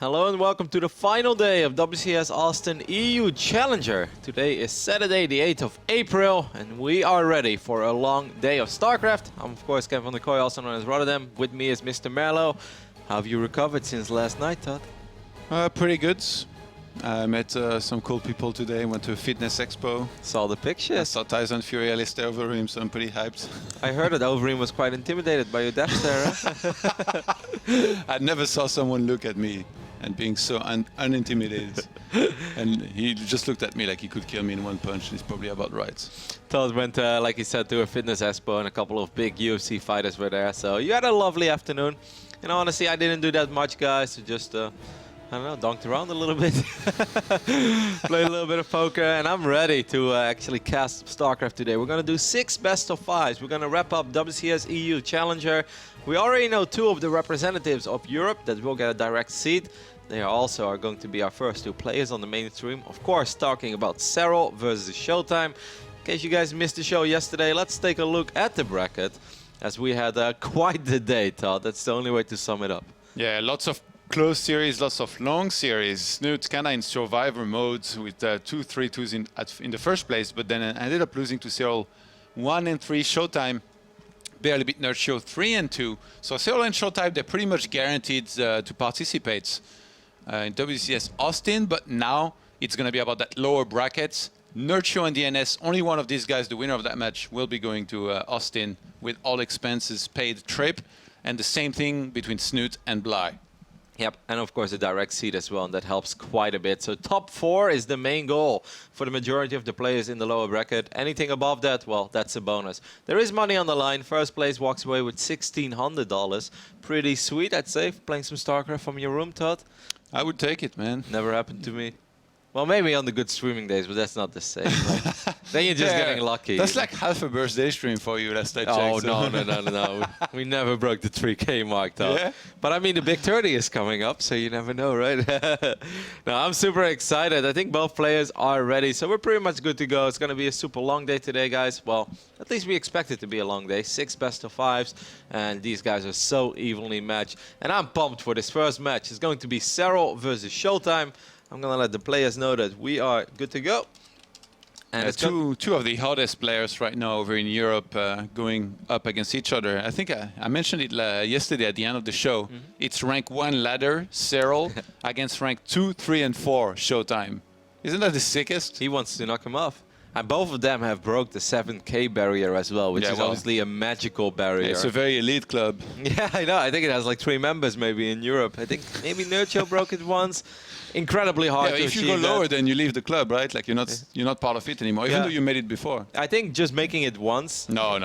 Hello and welcome to the final day of WCS Austin EU Challenger. Today is Saturday the 8th of April and we are ready for a long day of StarCraft. I'm of course Kevin van der Kooi, also known as Rotterdam. With me is Mr. Merlo. How have you recovered since last night, Todd? Pretty good. I met some cool people today, went to a fitness expo. Saw the pictures. I saw Tyson Fury, Alistair Overeem, so I'm pretty hyped. I heard that Overeem was quite intimidated by your death stare. I never saw someone look at me and being so unintimidated. And he just looked at me like he could kill me in one punch. He's probably about right. Todd went, like he said, to a fitness expo and a couple of big UFC fighters were there. So you had a lovely afternoon. And honestly, I didn't do that much, guys. Just, I don't know, donked around a little bit. Played a little bit of poker. And I'm ready to actually cast StarCraft today. We're going to do 6 best of 5s. We're going to wrap up WCS EU Challenger. We already know 2 of the representatives of Europe that will get a direct seat. They also are going to be our first 2 players on the main stream. Of course, talking about Serral versus ShoWTimE. In case you guys missed the show yesterday, let's take a look at the bracket. As we had quite the day, Todd. That's the only way to sum it up. Yeah, lots of close series, lots of long series. Snoot kind of in survivor mode with 2 3-2s in the first place, but then ended up losing to Serral 1 and 3. ShoWTimE barely beat NerdShow 3 and 2. So Serral and ShoWTimE, they're pretty much guaranteed to participate in WCS Austin, but now it's going to be about that lower bracket. NerdShow and DNS, only one of these guys, the winner of that match, will be going to Austin with all expenses paid trip. And the same thing between Snoot and Bly. Yep, and of course a direct seed as well, and that helps quite a bit. So top 4 is the main goal for the majority of the players in the lower bracket. Anything above that, well, that's a bonus. There is money on the line. First place walks away with $1,600. Pretty sweet, I'd say, playing some StarCraft from your room, Todd. I would take it, man. Never happened to me. Well, maybe on the good streaming days, but that's not the same. Like, then you're just getting lucky. That's like half a birthday stream for you, last I checked. Oh, so. no. We never broke the 3K mark, though. Yeah? But I mean, the big 30 is coming up, so you never know, right? No, I'm super excited. I think both players are ready, so we're pretty much good to go. It's going to be a super long day today, guys. Well, at least we expect it to be a long day. 6 best of 5s, and these guys are so evenly matched. And I'm pumped for this first match. It's going to be Serral versus ShoWTimE. I'm going to let the players know that we are good to go. And two of the hottest players right now over in Europe going up against each other. I think I mentioned it yesterday at the end of the show. Mm-hmm. It's rank 1 ladder, Serral, against rank 2, 3, and 4, ShoWTimE. Isn't that the sickest? He wants to knock him off. And both of them have broke the 7K barrier as well, which is obviously a magical barrier. It's a very elite club. Yeah, I know. I think it has like 3 members maybe in Europe. I think maybe NerdShow broke it once. Incredibly hard to achieve. If you go lower, then you leave the club, right? Like you're not part of it anymore, even though you made it before. I think just making it once. No.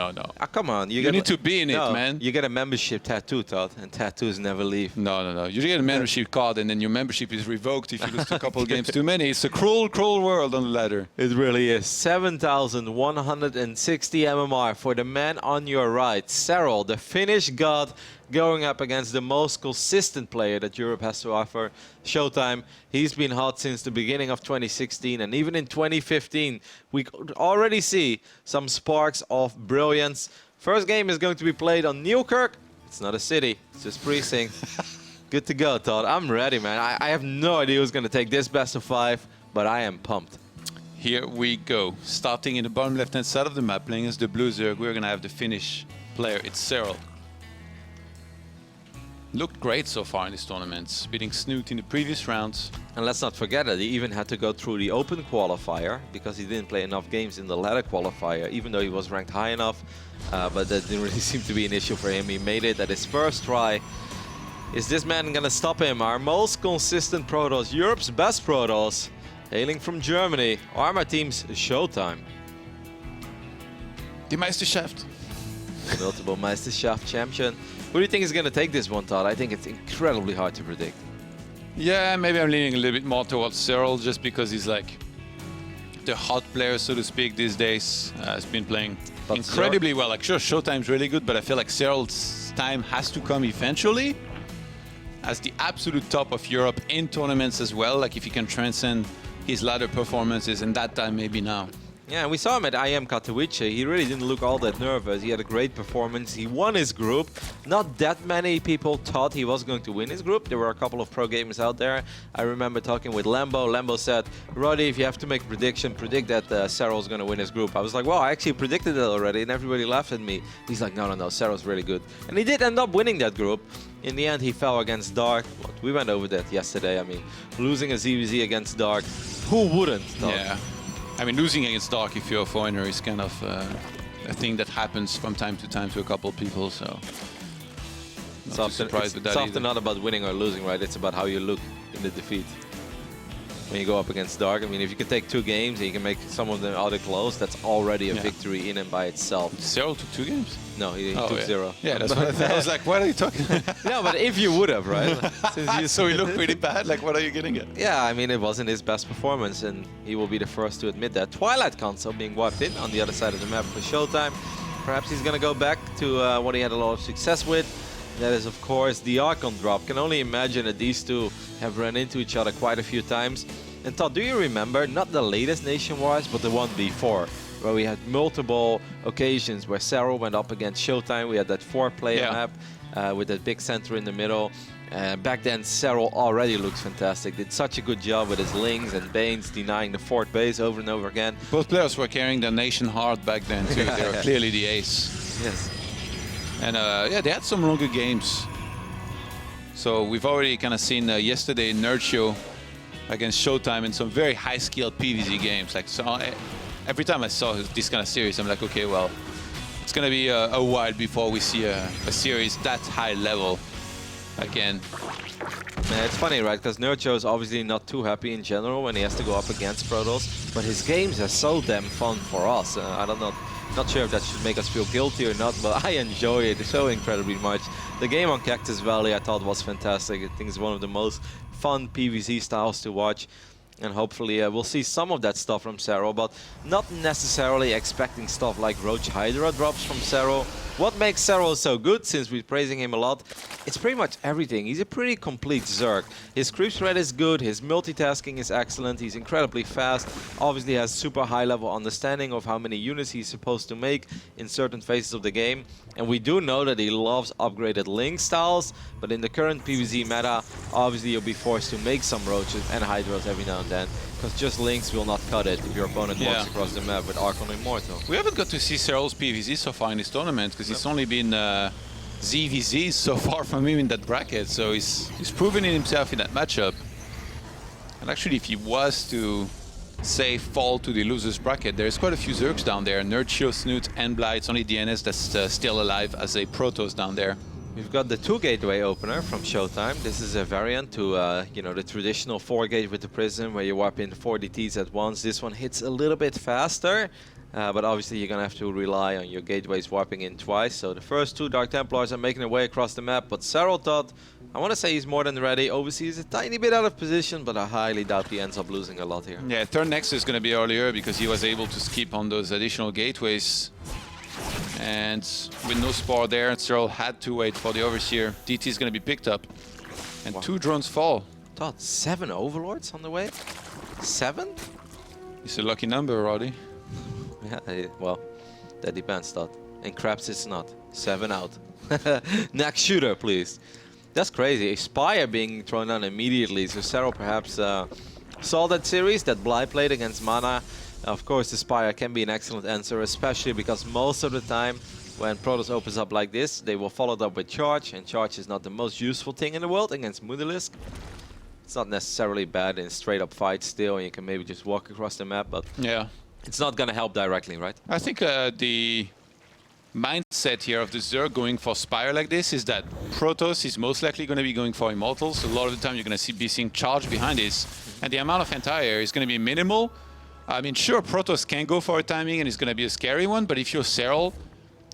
Come on, you need to be in it, man. You get a membership tattoo, Todd, and tattoos never leave. No. You get a membership card, and then your membership is revoked if you lose a couple games too many. It's a cruel world on the ladder. It really is. 7,160 MMR for the man on your right, Serral, the Finnish god, going up against the most consistent player that Europe has to offer, ShoWTimE. He's been hot since the beginning of 2016, and even in 2015, we could already see some sparks of brilliance. First game is going to be played on Newkirk. It's not a city, it's just precinct. Good to go, Todd. I'm ready, man. I have no idea who's going to take this best of 5, but I am pumped. Here we go. Starting in the bottom left-hand side of the map, playing as the Blue Zerg, we're going to have the Finnish player. It's Serral. Looked great so far in this tournament, beating Snoot in the previous rounds. And let's not forget that he even had to go through the open qualifier because he didn't play enough games in the ladder qualifier, even though he was ranked high enough. But that didn't really seem to be an issue for him. He made it at his first try. Is this man going to stop him? Our most consistent Protoss, Europe's best Protoss, hailing from Germany, Arma Team's ShoWTimE. Die Meisterschaft. Multiple Meisterschaft champion. Who do you think is going to take this one, Todd? I think it's incredibly hard to predict. Yeah, maybe I'm leaning a little bit more towards Serral just because he's like the hot player, so to speak, these days. He's been playing incredibly well. Like, sure, ShoWTimE's really good, but I feel like Serral's time has to come eventually as the absolute top of Europe in tournaments as well. Like, if he can transcend his ladder performances, and that time maybe now. Yeah, and we saw him at IM Katowice. He really didn't look all that nervous. He had a great performance. He won his group. Not that many people thought he was going to win his group. There were a couple of pro gamers out there. I remember talking with Lambo. Lambo said, Roddy, if you have to make a prediction, predict that Serral's going to win his group. I was like, well, I actually predicted it already, and everybody laughed at me. He's like, no, Serral's really good. And he did end up winning that group. In the end, he fell against Dark. We went over that yesterday. I mean, losing a ZvZ against Dark, who wouldn't? Yeah. I mean, losing against Dark if you're a foreigner is kind of a thing that happens from time to time to a couple of people, so not too surprised with that. It's often either. not about winning or losing, right? It's about how you look in the defeat. When you go up against Dark, I mean, if you can take 2 games and you can make some of them other close, that's already a victory in and by itself. Serral took 2 games? No, he took 0. Yeah, that's what I was like, what are you talking about? No, but if you would have, right? So he looked pretty bad, like what are you getting at? Yeah, I mean, it wasn't his best performance, and he will be the first to admit that. Twilight console being wiped in on the other side of the map for ShoWTimE. Perhaps he's going to go back to what he had a lot of success with. That is, of course, the Archon drop. Can only imagine that these two have run into each other quite a few times. And Todd, do you remember, not the latest Nation Wars, but the one before, where we had multiple occasions where Serral went up against ShoWTimE. We had that 4-player map with that big center in the middle. Back then, Serral already looks fantastic. Did such a good job with his Lings and Banes denying the 4th base over and over again. Both players were carrying the Nation hard back then, too. They were clearly the ace. Yes. And yeah, they had some longer games. So we've already kind of seen yesterday Nerdshow against ShoWTimE in some very high-skilled PvZ games. Like, so every time I saw this kind of series, I'm like, okay, well, it's going to be a while before we see a series that high level again. Yeah, it's funny, right? Because Nerdshow is obviously not too happy in general when he has to go up against Protoss, but his games are so damn fun for us. I don't know. Not sure if that should make us feel guilty or not, but I enjoy it so incredibly much. The game on Cactus Valley I thought was fantastic. I think it's one of the most fun PvZ styles to watch. And hopefully we'll see some of that stuff from Serral, but not necessarily expecting stuff like Roach Hydra drops from Serral. What makes Serral so good, since we're praising him a lot, it's pretty much everything. He's a pretty complete Zerg. His creep spread is good, his multitasking is excellent, he's incredibly fast, obviously has super high level understanding of how many units he's supposed to make in certain phases of the game. And we do know that he loves upgraded Link styles, but in the current PvZ meta, obviously you'll be forced to make some Roaches and Hydras every now and then, because just Links will not cut it if your opponent walks across the map with Archon Immortal. We haven't got to see Serral's PvZ so far in this tournament, because it's only been ZvZ so far from him in that bracket, so he's proven it himself in that matchup. And actually, if he was to, say, fall to the loser's bracket, there's quite a few Zergs down there. Nerdshow, Snoot, and Blight. Only DNS that's still alive as a Protoss down there. We've got the 2-gateway opener from ShoWTimE. This is a variant to, you know, the traditional 4-gate with the Prism, where you warp in 4 DTs at once. This one hits a little bit faster, but obviously you're going to have to rely on your gateways warping in twice. So the first 2 Dark Templars are making their way across the map, but Serral thought, I want to say he's more than ready. Overseas is a tiny bit out of position, but I highly doubt he ends up losing a lot here. Yeah, turn next is going to be earlier because he was able to skip on those additional gateways. And with no spore there, Serral had to wait for the Overseer. DT is going to be picked up. And 2 drones fall. Todd, 7 Overlords on the way? 7? It's a lucky number, Roddy. Yeah, well, that depends, Todd. And Craps it's not. 7 out. Next shooter, please. That's crazy. A Spire being thrown down immediately. So Serral perhaps saw that series that Bly played against Mana. Of course, the Spire can be an excellent answer, especially because most of the time when Protoss opens up like this, they will follow it up with Charge, and Charge is not the most useful thing in the world against Mutalisk. It's not necessarily bad in straight-up fights still, and you can maybe just walk across the map, but it's not going to help directly, right? I think the mindset here of the Zerg going for Spire like this is that Protoss is most likely going to be going for Immortals. So a lot of the time you're going to be seeing Charge behind this, and the amount of anti-air is going to be minimal. I mean, sure, Protoss can go for a timing and it's going to be a scary one, but if you're Serral,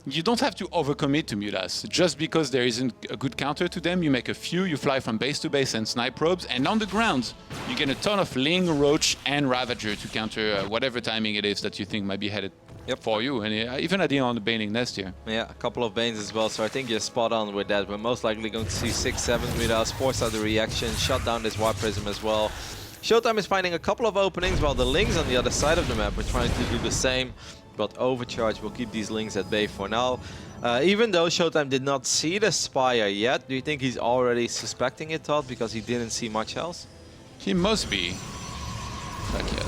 you don't have to overcommit to Mutas. Just because there isn't a good counter to them, you make a few, you fly from base to base and snipe probes, and on the ground, you get a ton of Ling, Roach, and Ravager to counter whatever timing it is that you think might be headed for you, and even at the on the Baning Nest here. Yeah, a couple of Banes as well, so I think you're spot on with that. We're most likely going to see 6-7 Mutas, force out the reaction, shut down this Warp Prism as well. ShoWTimE is finding a couple of openings while the Lings on the other side of the map are trying to do the same. But Overcharge will keep these Lings at bay for now. Even though ShoWTimE did not see the Spire yet, do you think he's already suspecting it, Todd, because he didn't see much else? He must be. Like, yeah.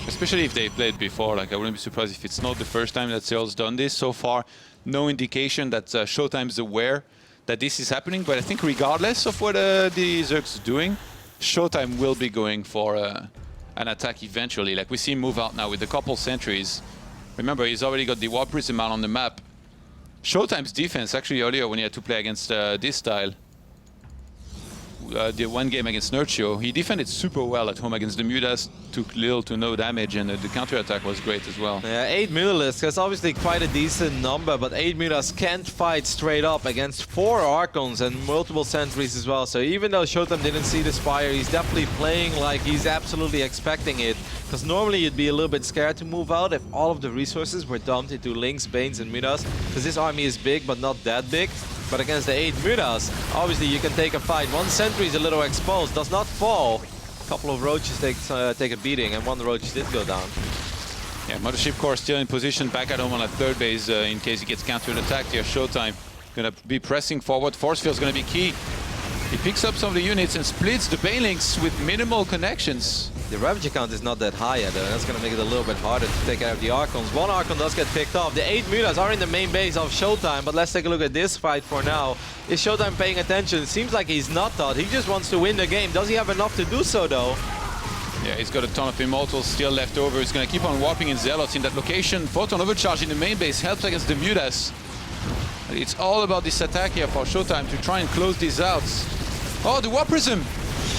Especially if they played before. Like, I wouldn't be surprised if it's not the first time that Serral's done this. So far, no indication that ShoWTimE is aware that this is happening. But I think regardless of what the Zerg's doing, ShoWTimE will be going for an attack eventually. Like, we see him move out now with a couple sentries. Remember, he's already got the Warp Prism out on the map. ShoWTimE's defense, actually earlier when he had to play against this style, the one game against Nurture, he defended super well at home against the Mutas, took little to no damage, and the counter-attack was great as well. Yeah, 8 Mutalisks, that's obviously quite a decent number, but 8 Mutas can't fight straight up against 4 Archons and multiple sentries as well. So even though ShoWTimE didn't see the Spire, he's definitely playing like he's absolutely expecting it. Because normally you'd be a little bit scared to move out if all of the resources were dumped into Lings, Banes, and Mutas. Because this army is big, but not that big. But against the 8 Mutas, obviously you can take a fight. One sentry is a little exposed, does not fall. A couple of Roaches take a beating, and one Roach did go down. Yeah, Mothership Core still in position, back at home on that third base in case he gets counter-attacked here. ShoWTimE gonna be pressing forward. Force Field's gonna be key. He picks up some of the units and splits the Banelings with minimal connections. The Ravager count is not that high yet, though. That's going to make it a little bit harder to take out the Archons. One Archon does get picked off. The 8 Mutas are in the main base of ShoWTimE, but let's take a look at this fight for now. Is ShoWTimE paying attention? It seems like he's not, Todd. He just wants to win the game. Does he have enough to do so, though? Yeah, he's got a ton of Immortals still left over. He's going to keep on warping in Zealots in that location. Photon Overcharge in the main base helps against the Mutas. It's all about this attack here for ShoWTimE to try and close these out. Oh, the Warp Prism!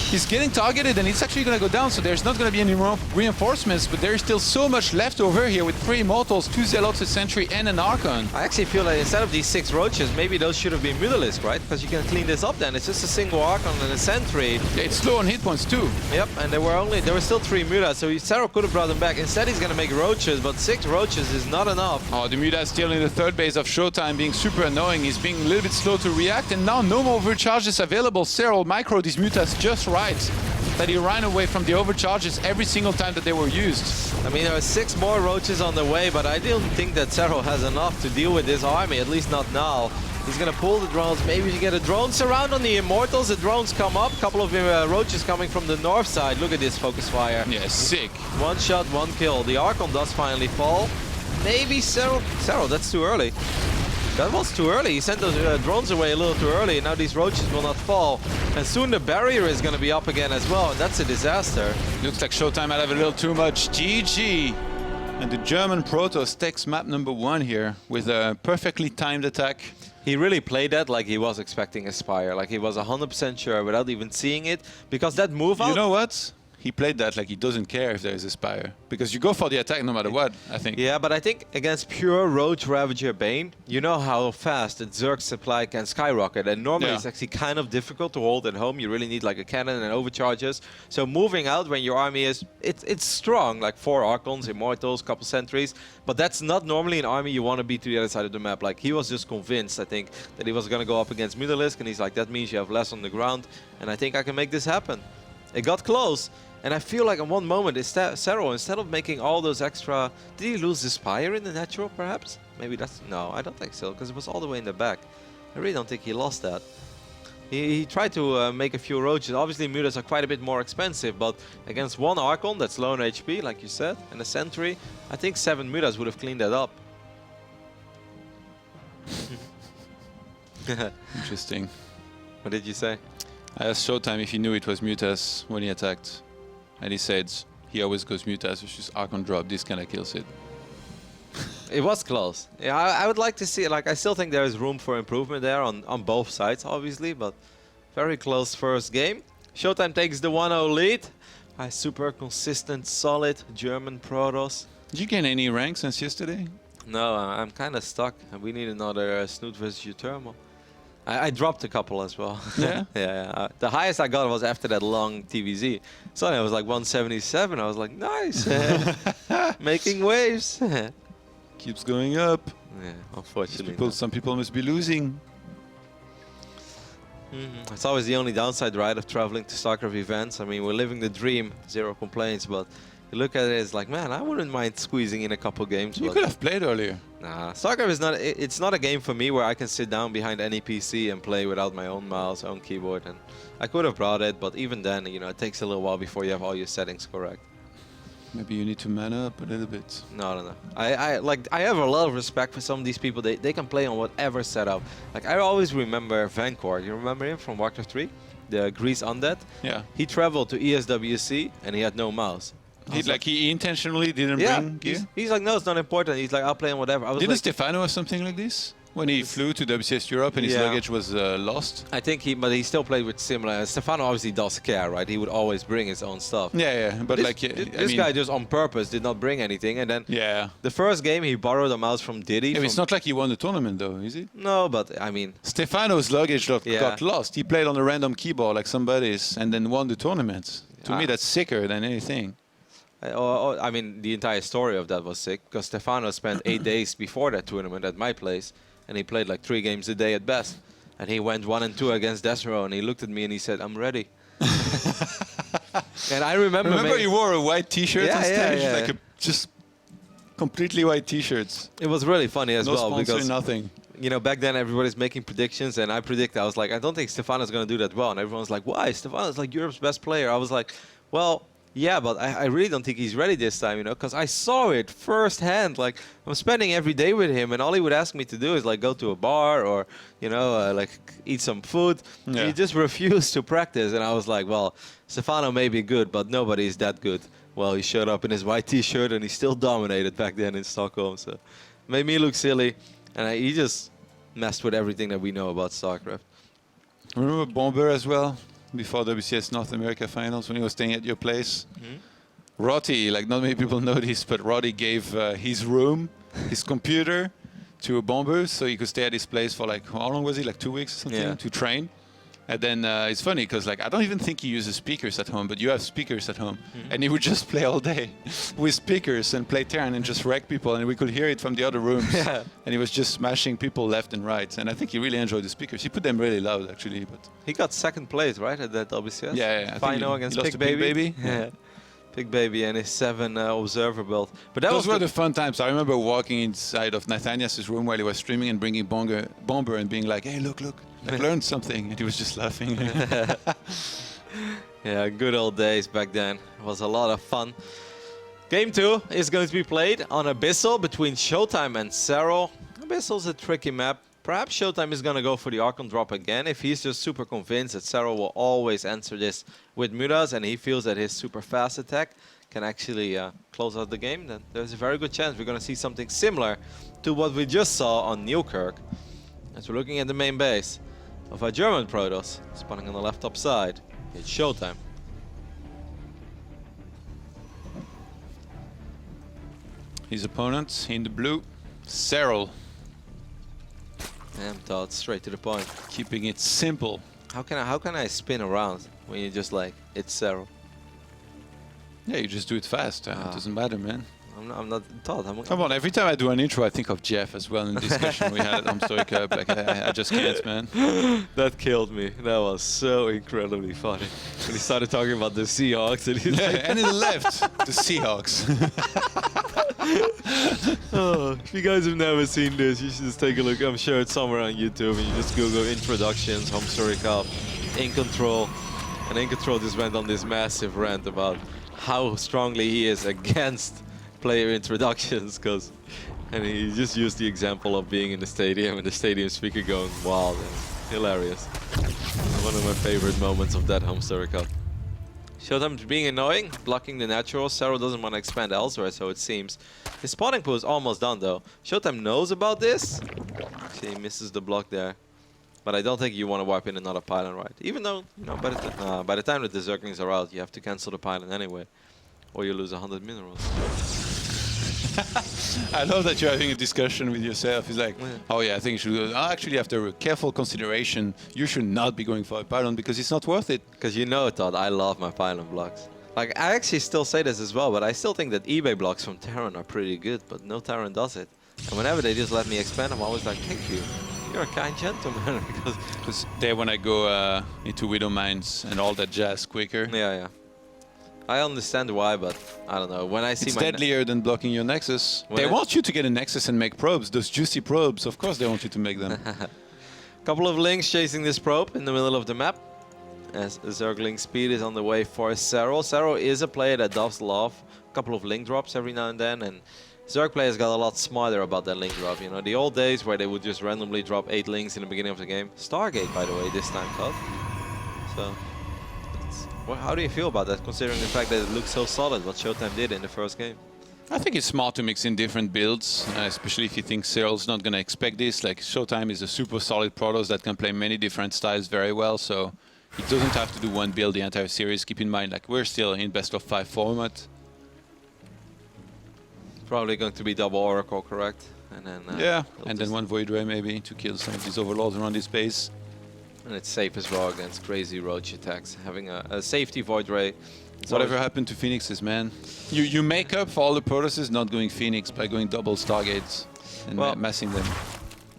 He's getting targeted and it's actually going to go down, so there's not going to be any more reinforcements, but there's still so much left over here with 3 Immortals, 2 Zealots, a Sentry, and an Archon. I actually feel like instead of these 6 Roaches, maybe those should have been Mutalisks, right? Because you can clean this up then. It's just a single Archon and a Sentry. Yeah, it's slow on hit points too. Yep, and there were still 3 Mutas, so Serral could have brought them back. Instead, he's going to make Roaches, but 6 Roaches is not enough. Oh, the Muta is still in the third base of ShoWTimE, being super annoying. He's being a little bit slow to react, and now no more overcharges available. Serral micro these Mutas just right. That he ran away from the overcharges every single time that they were used. I mean, there are 6 more Roaches on the way, but I don't think that Serral has enough to deal with this army, at least not now. He's gonna pull the drones, maybe you get a drone surround on the Immortals, the drones come up, couple of Roaches coming from the north side. Look at this focus fire. Yeah, sick. 1 shot, 1 kill. The Archon does finally fall. Maybe Serral, that's too early. That was too early. He sent those drones away a little too early. Now these Roaches will not fall. And soon the barrier is going to be up again as well. And that's a disaster. Looks like ShoWTimE might have a little too much. GG. And the German Protoss takes map number 1 here with a perfectly timed attack. He really played that like he was expecting a Spire. Like he was 100% sure without even seeing it. Because that move out... You know what? He played that like he doesn't care if there is a Spire. Because you go for the attack no matter what, I think. Yeah, but I think against pure Roach Ravager Bane, you know how fast the Zerg supply can skyrocket. And normally it's actually kind of difficult to hold at home. You really need like a cannon and overcharges. So moving out when your army is, it's strong. Like 4 Archons, Immortals, couple Sentries. But that's not normally an army you want to be to the other side of the map. Like he was just convinced, I think, that he was going to go up against Mutalisk. And he's like, that means you have less on the ground. And I think I can make this happen. It got close. And I feel like in one moment, Serral, instead of making all those extra... Did he lose the Spire in the natural, perhaps? Maybe that's... No, I don't think so, because it was all the way in the back. I really don't think he lost that. He tried to make a few Roaches. Obviously, Mutas are quite a bit more expensive, but against 1 Archon, that's low on HP, like you said, and a Sentry, I think 7 Mutas would have cleaned that up. Interesting. What did you say? I asked ShoWTimE if he knew it was Mutas when he attacked. And he said he always goes Mutas, which is Archon drop. This kind of kills it. It was close. Yeah, I would like to see it. Like, I still think there is room for improvement there on both sides, obviously, but very close first game. ShoWTimE takes the 1-0 lead. A super consistent, solid German Protoss. Did you gain any rank since yesterday? No, I'm kind of stuck. We need another Snoot versus ShoWTimE. I dropped a couple as well. Yeah? Yeah. The highest I got was after that long TVZ. So I was like 177. I was like, nice. Making waves. Keeps going up. Yeah, unfortunately. Some people must be losing. It's always the only downside, right, of traveling to StarCraft events. I mean, we're living the dream, zero complaints, but you look at it, it's like, man, I wouldn't mind squeezing in a couple games. You could have played earlier. Nah, StarCraft is not, it's not a game for me where I can sit down behind any PC and play without my own mouse, own keyboard, and I could have brought it, but even then, you know, it takes a little while before you have all your settings correct. Maybe you need to man up a little bit. No. I have a lot of respect for some of these people. They can play on whatever setup. Like, I always remember Vancor. You remember him from Warcraft 3? The Grease Undead? Yeah. He traveled to ESWC and he had no mouse. He intentionally didn't bring gear? He's like, no, it's not important. He's like, I'll play on whatever. Didn't like, Stefano have something like this? When he flew to WCS Europe and his luggage was lost? I think but he still played with similar. Stefano obviously does care, right? He would always bring his own stuff. Yeah, but this guy just on purpose did not bring anything, and then the first game he borrowed a mouse from Diddy. Yeah, it's not like he won the tournament though, is it? No, but I mean, Stefano's luggage got lost. He played on a random keyboard like somebody's, and then won the tournament. To me, that's sicker than anything. I mean, the entire story of that was sick because Stefano spent 8 days before that tournament at my place. And he played like 3 games a day at best. And he went 1 and 2 against Desro, and he looked at me and he said, I'm ready. And I remember he wore a white t-shirt on stage? Yeah. Like just completely white t-shirts. It was really funny as well. Because, nothing. You know, back then everybody's making predictions, and I was like, I don't think Stefano's going to do that well. And everyone's like, why? Stefano's like Europe's best player. I was like, well, yeah, but I really don't think he's ready this time, you know, because I saw it firsthand. Like, I'm spending every day with him, and all he would ask me to do is, like, go to a bar or, you know, like, eat some food. Yeah. He just refused to practice, and I was like, well, Stefano may be good, but nobody is that good. Well, he showed up in his white T-shirt, and he still dominated back then in Stockholm, so made me look silly, and he just messed with everything that we know about StarCraft. Remember Bomber as well? Before WCS North America Finals, when he was staying at your place. Roddy, like not many people know this, but Roddy gave his room, his computer to a Bomber so he could stay at his place for like, how long was he? Like 2 weeks or something to train. And then it's funny because like I don't even think he uses speakers at home, but you have speakers at home. And he would just play all day with speakers and play Terran and just wreck people, and we could hear it from the other rooms. And he was just smashing people left and right. And I think he really enjoyed the speakers. He put them really loud actually. But he got 2nd place, right, at that WCS? Yeah. Final against Pig Baby. Yeah. Pig Baby and his 7 observer build. But those were the fun times. I remember walking inside of Nathanias' room while he was streaming and bringing Bomber and being like, hey, look. I learned something, and he was just laughing. Yeah, good old days back then. It was a lot of fun. Game 2 is going to be played on Abyssal between ShoWTimE and Serral. Abyssal's a tricky map. Perhaps ShoWTimE is going to go for the Archon drop again if he's just super convinced that Serral will always answer this with Mutas, and he feels that his super fast attack can actually close out the game. Then there's a very good chance we're going to see something similar to what we just saw on Newkirk. As we're looking at the main base of our German Protoss, spawning on the left top side, it's ShoWTimE. His opponent in the blue, Serral. Damn, Todd, straight to the point. Keeping it simple. How can I spin around when you're just like, it's Serral? Yeah, you just do it fast. It doesn't matter, man. I'm not Todd. Come on, every time I do an intro, I think of Jeff as well in the discussion we had at Story Cup. Like, I just can't, man. That killed me. That was so incredibly funny. When he started talking about the Seahawks, and he's like, and in the left, the Seahawks. Oh, if you guys have never seen this, you should just take a look. I'm sure it's somewhere on YouTube, and you just Google introductions, Home Story Cup, In Control. And In Control just went on this massive rant about how strongly he is against player introductions, and he just used the example of being in the stadium and the stadium speaker going wild and hilarious. One of my favorite moments of that Home Story Cup. ShoWTimE being annoying, blocking the natural. Serral doesn't want to expand elsewhere, so it seems. His spawning pool is almost done though. ShoWTimE knows about this. See, he misses the block there. But I don't think you want to wipe in another pylon, right? Even though, you know, by the time that the Zerglings are out, you have to cancel the pylon anyway, or you lose 100 minerals. I love that you're having a discussion with yourself. It's like, oh yeah, I think you should go. Actually, after careful consideration, you should not be going for a pylon because it's not worth it. Because you know, Todd, I love my pylon blocks. Like, I actually still say this as well, but I still think that eBay blocks from Terran are pretty good, but no Terran does it. And whenever they just let me expand, I'm always like, thank you. You're a kind gentleman. Because there when I go into Widow Mines and all that jazz quicker. Yeah. I understand why, but I don't know. When I see It's deadlier than blocking your Nexus. They want you to get a Nexus and make probes. Those juicy probes, of course they want you to make them. Couple of links chasing this probe in the middle of the map. As Zergling speed is on the way for Serral. Serral is a player that does love a couple of link drops every now and then, and Zerg players got a lot smarter about that link drop. You know, the old days where they would just randomly drop 8 links in the beginning of the game. Stargate, by the way, this time, Todd. So, well, how do you feel about that, considering the fact that it looks so solid, what ShoWTimE did in the first game? I think it's smart to mix in different builds, especially if you think Serral's not going to expect this. Like, ShoWTimE is a super solid Protoss that can play many different styles very well, so it doesn't have to do one build the entire series. Keep in mind, like, we're still in best of 5 format. Probably going to be double Oracle, correct? And then yeah, and then one Void Ray maybe to kill some of these overlords around this base. And it's safe as well against crazy roach attacks. Having a safety Void Ray. Whatever happened to Phoenixes, man? You make up for all the Protosses not going Phoenix by going double Stargates and massing them.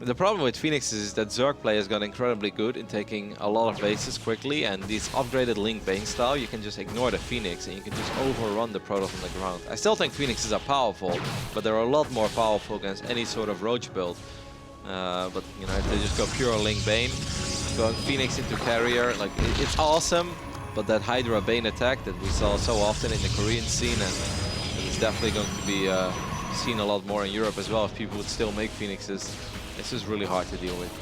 The problem with Phoenix is that Zerg players got incredibly good in taking a lot of bases quickly, and this upgraded Link Bane style, you can just ignore the Phoenix and you can just overrun the Protoss on the ground. I still think Phoenixes are powerful, but they're a lot more powerful against any sort of Roach build. But you know, if they just go pure Link Bane, going Phoenix into carrier, like it's awesome, but that Hydra Bane attack that we saw so often in the Korean scene, and it's definitely going to be seen a lot more in Europe as well if people would still make Phoenixes. This is really hard to deal with.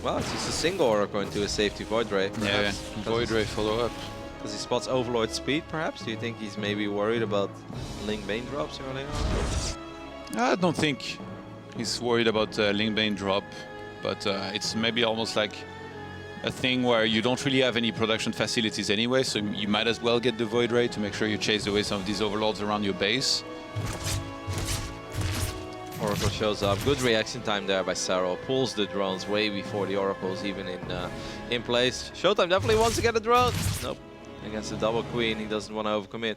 Well, it's just a single Oracle into a safety Void Ray. Yeah, Void Ray follow up. Because he spots Overlord speed, perhaps? Do you think he's maybe worried about Link Bane drops early on? I don't think he's worried about Link Bane drop, but it's maybe almost like a thing where you don't really have any production facilities anyway, so you might as well get the Void Ray to make sure you chase away some of these Overlords around your base. Oracle shows up. Good reaction time there by Serral. Pulls the drones way before the Oracle's even in place. ShoWTimE definitely wants to get a drone. Nope. Against the double Queen, he doesn't want to overcommit.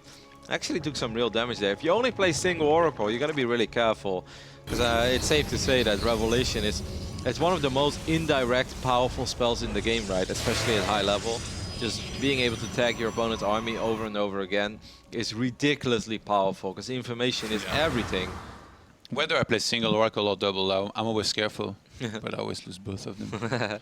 Actually took some real damage there. If you only play single Oracle, you got to be really careful. Because it's safe to say that Revelation it's one of the most indirect, powerful spells in the game, right? Especially at high level. Just being able to tag your opponent's army over and over again is ridiculously powerful. Because information is everything. Whether I play single Oracle or double, I'm always careful, but I always lose both of them.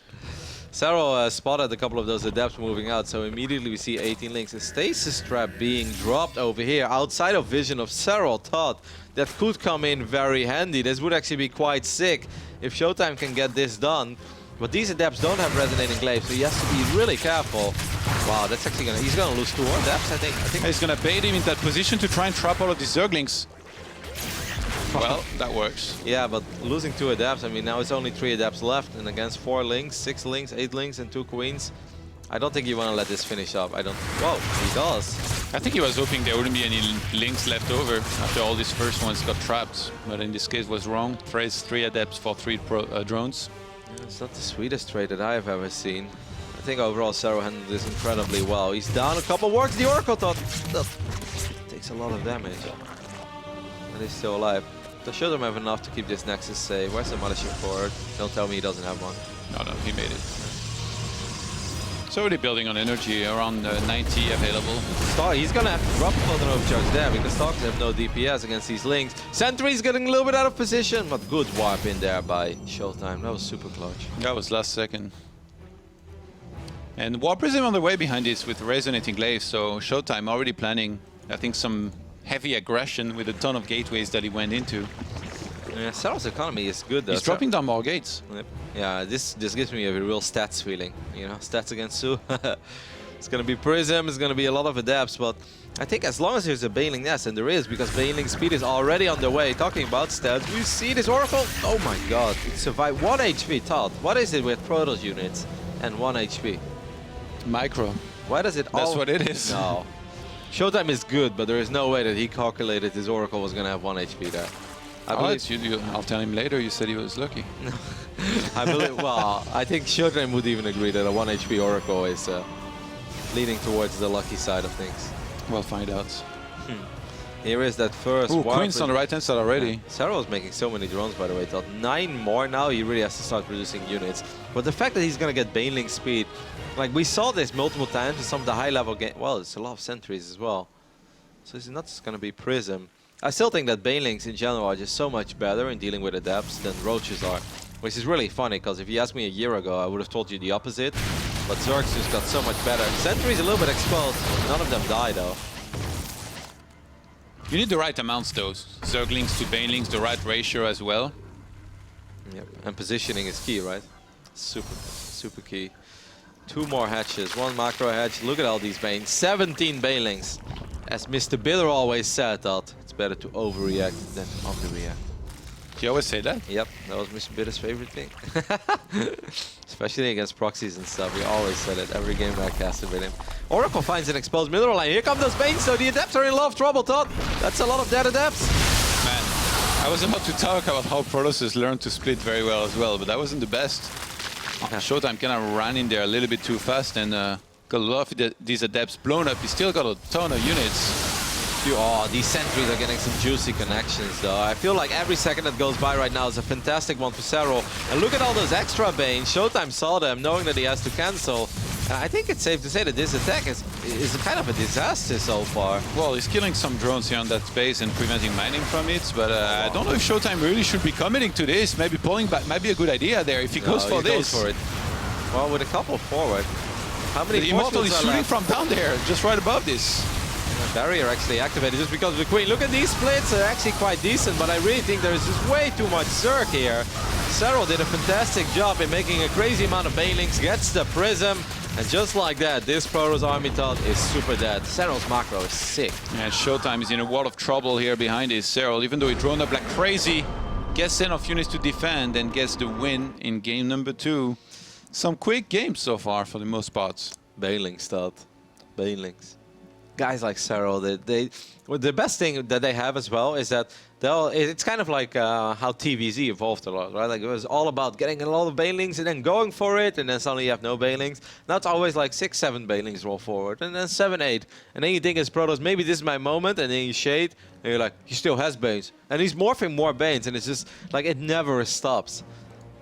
Serral spotted a couple of those adepts moving out, so immediately we see 18 links. A stasis trap being dropped over here, outside of vision of Serral. Thought that could come in very handy. This would actually be quite sick if ShoWTimE can get this done. But these adepts don't have resonating glaives, so he has to be really careful. Wow, that's actually he's gonna lose 2 more adepts, I think. He's gonna bait him in that position to try and trap all of these Zerglings. Well, that works. Yeah, but losing 2 adepts, I mean, now it's only 3 adepts left, and against 4 links, 6 links, 8 links, and 2 queens. I don't think you want to let this finish up. I don't. Whoa, he does. I think he was hoping there wouldn't be any links left over after all these first ones got trapped, but in this case was wrong. Trades 3 adepts for 3 drones. Yeah, it's not the sweetest trade that I've ever seen. I think overall Serral handled this incredibly well. He's down a couple wards. The Oracle takes a lot of damage, and he's still alive. So ShoWTimE have enough to keep this Nexus safe. Where's the Mothership forward? Don't tell me he doesn't have one. No, he made it. It's already building on energy, around 90 available. He's gonna have to drop an overcharge there because Stalkers have no DPS against these links. Sentry's getting a little bit out of position, but good warp in there by ShoWTimE. That was super clutch. That was last second. And Warp Prism on the way behind this with Resonating Glaive, so ShoWTimE already planning, I think, some heavy aggression with a ton of gateways that he went into. Yeah, Serral's economy is good though. He's dropping down more gates. Yep. Yeah, this gives me a real stats feeling. You know, stats against Su. It's gonna be Prism, it's gonna be a lot of adepts, but I think as long as there's a Baneling Nest, and there is, because Baneling speed is already on the way. Talking about stats, we see this Oracle. Oh my god, it survived 1 HP, Todd. What is it with Protoss units and 1 HP? Micro. Why does it That's what it is. No. ShoWTimE is good, but there is no way that he calculated his Oracle was going to have 1 HP there. I'll tell him later. You said he was lucky. I believe. Well, I think ShoWTimE would even agree that a 1 HP Oracle is leaning towards the lucky side of things. We'll find out. Here is that first. Ooh, Queen's on the right-hand side already. Serral is making so many drones, by the way. Thought 9 more now. He really has to start producing units. But the fact that he's going to get Baneling speed, like we saw this multiple times in some of the high-level games. Well, it's a lot of sentries as well. So it's not just going to be Prism. I still think that Banelings in general are just so much better in dealing with adepts than Roaches are. Which is really funny, because if you asked me a year ago, I would have told you the opposite. But Zergs just got so much better. Sentry's a little bit exposed. None of them die, though. You need the right amounts, though. Zerglings to Banelings, the right ratio as well. Yep. And positioning is key, right? Super key. 2 more hatches, 1 macro hatch. Look at all these Banes. 17 Banelings. As Mr. Bitter always said, that it's better to overreact than to underreact. You always say that? Yep, that was Mr. Bitter's favorite thing. Especially against proxies and stuff. He always said it every game I casted with him. Oracle finds an exposed middle line. Here come those Banes, so the Adepts are in a lot of trouble, Todd. That's a lot of dead Adepts. Man, I was about to talk about how Protoss has learned to split very well as well, but that wasn't the best. ShoWTimE kind of ran in there a little bit too fast and got a lot of these Adepts blown up. He still got a ton of units. Oh, these sentries are getting some juicy connections, though. I feel like every second that goes by right now is a fantastic one for Serral. And look at all those extra Banes. ShoWTimE saw them, knowing that he has to cancel. And I think it's safe to say that this attack is kind of a disaster so far. Well, he's killing some drones here on that space and preventing mining from it, but I don't know if ShoWTimE really should be committing to this. Maybe pulling back might be a good idea there if he goes for this. Goes for it. Well, with a couple forward. How many The Immortal is shooting from down there, just right above this. Barrier actually activated just because of the Queen. Look at these splits, they're actually quite decent, but I really think there's just way too much Zerg here. Serral did a fantastic job in making a crazy amount of Banelings, gets the Prism, and just like that, this Protoss army Todd is super dead. Serral's macro is sick. And ShoWTimE is in a world of trouble here behind his Serral, even though he drone up like crazy, gets enough units to defend and gets the win in game number 2. Some quick games so far for the most parts. Banelings, Todd. Banelings. Guys like Serral, well, the best thing that they have as well is that it's kind of like how TVZ evolved a lot, right? Like it was all about getting a lot of Banelings and then going for it, and then suddenly you have no Banelings. Now it's always like 6, 7 Banelings roll forward, and then 7, 8. And then you think as Protoss, maybe this is my moment, and then you shade, and you're like, he still has Banes. And he's morphing more Banes, and it's just like it never stops.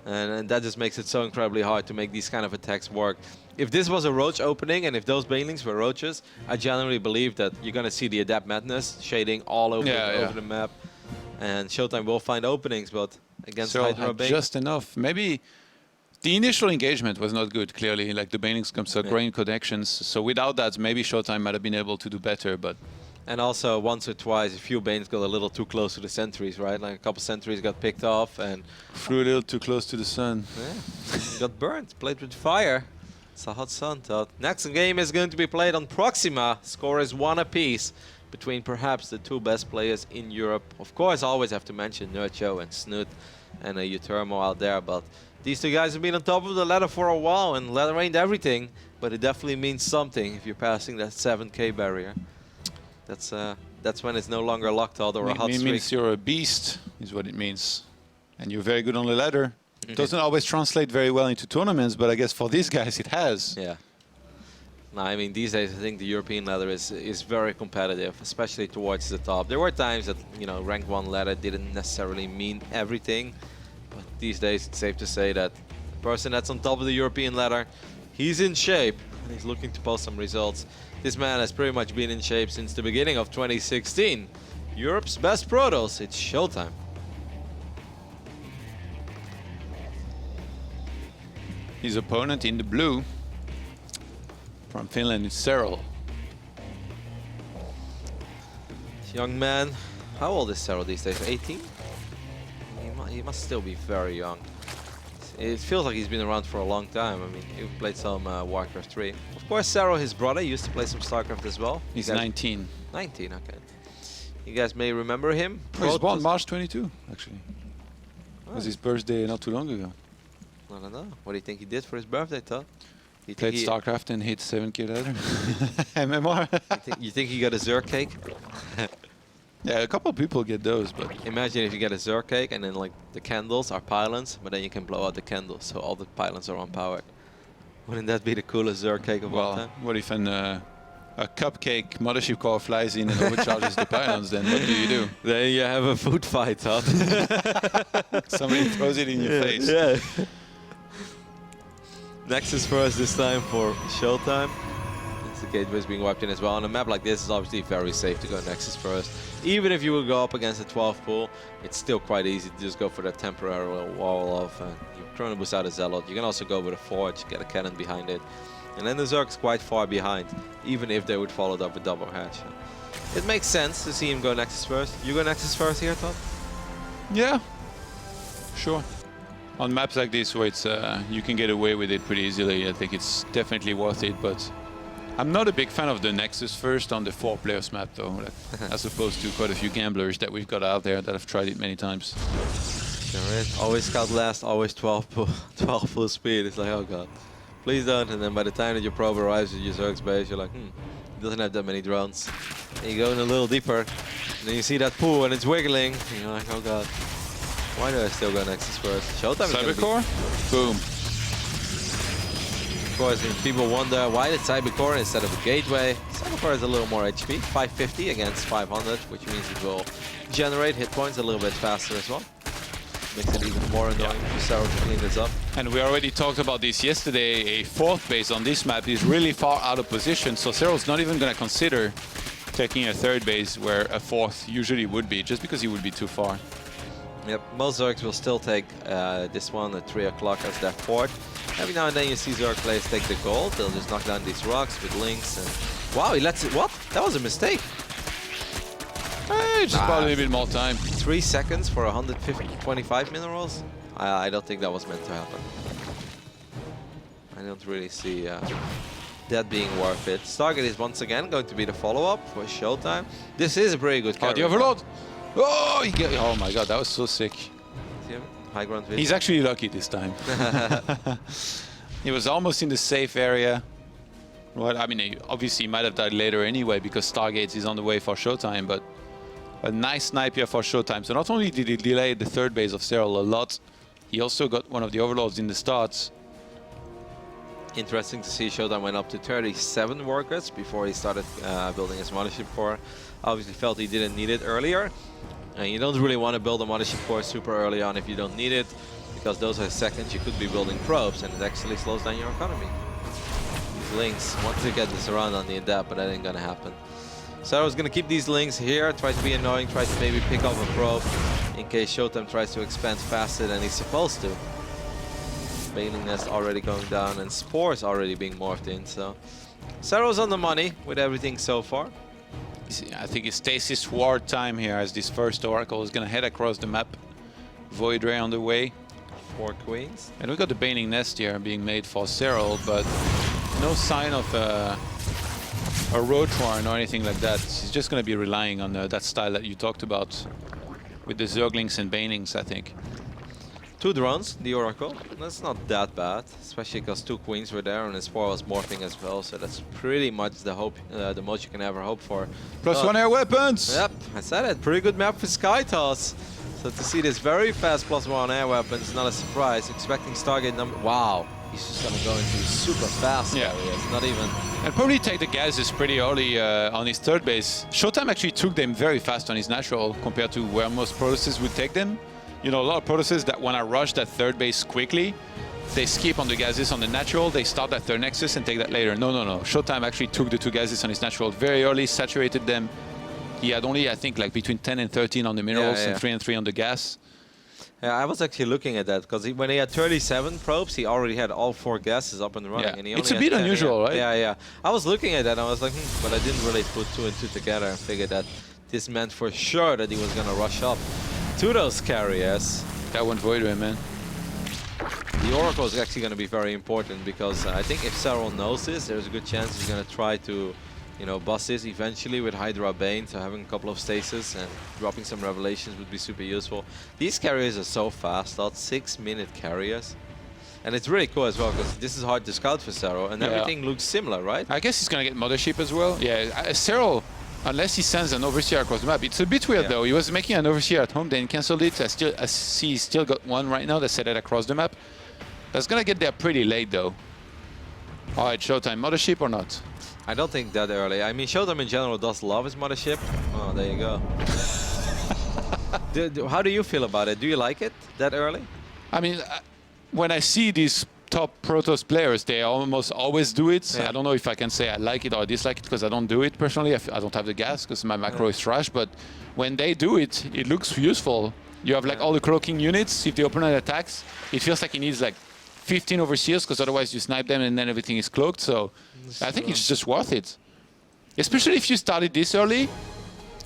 And that just makes it so incredibly hard to make these kind of attacks work. If this was a Roach opening, and if those Banelings were Roaches, I genuinely believe that you're going to see the Adept Madness shading all over, over the map. And ShoWTimE will find openings, but against Hydra Bane, just enough. Maybe the initial engagement was not good, clearly. Like the Banelings come so grain connections. So without that, maybe ShoWTimE might have been able to do better, but... And also, once or twice, a few Banes got a little too close to the sentries, right? Like a couple sentries got picked off and... Flew a little too close to the sun. Yeah, got burned, played with fire. It's a hot sun, Todd. Next game is going to be played on Proxima. Score is 1 apiece between perhaps the 2 best players in Europe. Of course, I always have to mention Nerdcho and Snoot and Utermo out there, but these 2 guys have been on top of the ladder for a while, and ladder ain't everything, but it definitely means something if you're passing that 7K barrier. That's when it's no longer locked out or a hot streak. It means you're a beast, is what it means. And you're very good on the ladder. It doesn't always translate very well into tournaments, but I guess for these guys it has. Yeah. No, I mean, these days I think the European ladder is very competitive, especially towards the top. There were times that, you know, rank 1 ladder didn't necessarily mean everything, but these days it's safe to say that the person that's on top of the European ladder, he's in shape and he's looking to post some results. This man has pretty much been in shape since the beginning of 2016. Europe's best Protoss, it's ShoWTimE. His opponent in the blue from Finland is Serral. Young man, how old is Serral these days? 18? He must still be very young. It feels like he's been around for a long time. I mean, he played some Warcraft 3. Of course, Serral, his brother, used to play some StarCraft as well. He's 19. 19, okay. You guys may remember him. He was born March 22, actually. It was his birthday not too long ago. I don't know. What do you think he did for his birthday, Todd? He played StarCraft and hit 7K ladder. MMR. you think he got a Zerg cake? Yeah, a couple of people get those, but... Imagine if you get a Zerg cake and then like the candles are pylons, but then you can blow out the candles so all the pylons are unpowered. Wouldn't that be the coolest Zerg cake of all time? What if an a cupcake mothership core flies in and overcharges the pylons, then what do? Then you have a food fight, huh? Somebody throws it in your face. Yeah. Nexus first this time for ShoWTimE. The gateway is being wiped in as well. On a map like this, it's obviously very safe to go Nexus first. Even if you will go up against a 12 pool, it's still quite easy to just go for that temporary wall off. You're trying to boost out a Zealot. You can also go with a Forge, get a cannon behind it. And then the Zerg's quite far behind, even if they would follow it up with double hatch. It makes sense to see him go Nexus first. You go Nexus first here, Todd? Yeah, sure. On maps like this where it's you can get away with it pretty easily, I think it's definitely worth it, but I'm not a big fan of the Nexus first on the 4 players map though, as opposed to quite a few gamblers that we've got out there that have tried it many times. Sure is. Always scout last, always 12 full speed. It's like, oh god, please don't. And then by the time that your probe arrives at your Zerg's base, you're like, he doesn't have that many drones. And you go in a little deeper, and then you see that pool and it's wiggling, and you're like, oh god, why do I still go Nexus first? ShoWTimE is Cybercore? Boom. Of course, people wonder why did Cybercore instead of a gateway. Cybercore has a little more HP, 550 against 500, which means it will generate hit points a little bit faster as well. Makes it even more annoying for Serral to clean this up. And we already talked about this yesterday. A 4th base on this map is really far out of position, so Serral's not even going to consider taking a 3rd base where a 4th usually would be, just because he would be too far. Yep, most Zergs will still take this one at 3 o'clock as their fort. Every now and then you see Zerg players take the gold. They'll just knock down these rocks with links. And wow, he lets it. What? That was a mistake. Hey, just about a little bit more time. 3 seconds for 125 minerals? I don't think that was meant to happen. I don't really see that being worth it. Stargate is once again going to be the follow-up for ShoWTimE. This is a pretty good carry. Oh, the Overlord! Oh, oh my god, that was so sick. High ground vision. He's actually lucky this time. He was almost in the safe area. Well, I mean, obviously he might have died later anyway because Stargates is on the way for ShoWTimE, but a nice snipe here for ShoWTimE. So not only did he delay the 3rd base of Serral a lot, he also got one of the Overlords in the starts. Interesting to see ShoWTimE went up to 37 workers before he started building his mothership core. Obviously felt he didn't need it earlier. And you don't really want to build a mothership core super early on if you don't need it, because those are seconds you could be building probes and it actually slows down your economy. These links want to get this around on the adapt, but that ain't gonna happen. So I was gonna keep these links here, try to be annoying, try to maybe pick up a probe in case ShoWTimE tries to expand faster than he's supposed to. Baneling Nest already going down and Spores already being morphed in, so Serral's on the money with everything so far. I think it's Stasis Ward time here as this first Oracle is going to head across the map. Void Ray on the way. 4 queens. And we got the Baning Nest here being made for Serral, but no sign of a Roach Warren or anything like that. He's just going to be relying on that style that you talked about with the Zerglings and Banings, I think. 2 drones, the Oracle. That's not that bad, especially because 2 queens were there and his 4 was morphing as well. So that's pretty much the most you can ever hope for. +1 air weapons! Yep, I said it. Pretty good map for Skytoss. So to see this very fast +1 air weapons is not a surprise. Expecting Stargate number. Wow, he's just gonna go into super fast areas. Not even. And probably take the gases pretty early on his 3rd base. ShoWTimE actually took them very fast on his natural compared to where most Protosses would take them. You know, a lot of Protosses that want to rush that 3rd base quickly, they skip on the gases on the natural, they start that 3rd nexus and take that later. No. ShoWTimE actually took the 2 gases on his natural very early, saturated them. He had only, I think, like between 10 and 13 on the minerals and 3 and 3 on the gas. Yeah, I was actually looking at that because when he had 37 probes, he already had all 4 gases up and running. Yeah. And he It's only a bit had 10, unusual, right? Yeah. I was looking at that and I was like, but I didn't really put 2 and 2 together and figured that this meant for sure that he was going to rush up to those carriers. That went Void Ray, man. The Oracle is actually going to be very important because I think if Serral knows this, there's a good chance he's going to try to, you know, bust this eventually with Hydra Bane. So having a couple of stasis and dropping some revelations would be super useful. These carriers are so fast, not 6-minute carriers. And it's really cool as well because this is hard to scout for Serral and everything looks similar, right? I guess he's going to get Mothership as well. Yeah, Serral, unless he sends an Overseer across the map. It's a bit weird though. He was making an Overseer at home, then cancelled it. I see he's still got one right now that set it across the map. That's going to get there pretty late though. All right, ShoWTimE, Mothership or not? I don't think that early. I mean, ShoWTimE in general does love his mothership. Oh, there you go. How do you feel about it? Do you like it that early? I mean, when I see these top Protoss players, they almost always do it. Yeah. I don't know if I can say I like it or dislike it because I don't do it personally. I don't have the gas because my macro is trash. But when they do it, it looks useful. You have like all the cloaking units. If the opponent attacks, it feels like he needs like 15 overseers because otherwise you snipe them and then everything is cloaked. So I think it's just worth it. Especially if you started this early,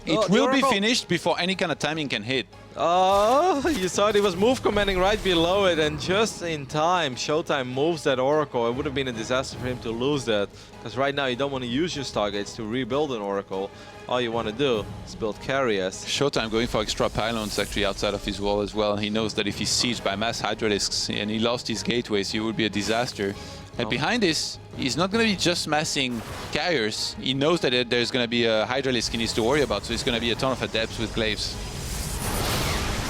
it will be finished before any kind of timing can hit. Oh, you saw it. He was move commanding right below it, and just in time, ShoWTimE moves that Oracle. It would have been a disaster for him to lose that, because right now you don't want to use your Stargates to rebuild an Oracle. All you want to do is build carriers. ShoWTimE going for extra pylons actually outside of his wall as well. He knows that if he's sieged by mass Hydralisks and he lost his gateways, it would be a disaster. And behind this, he's not going to be just massing carriers. He knows that there's going to be a Hydralisk he needs to worry about, so it's going to be a ton of adepts with glaives.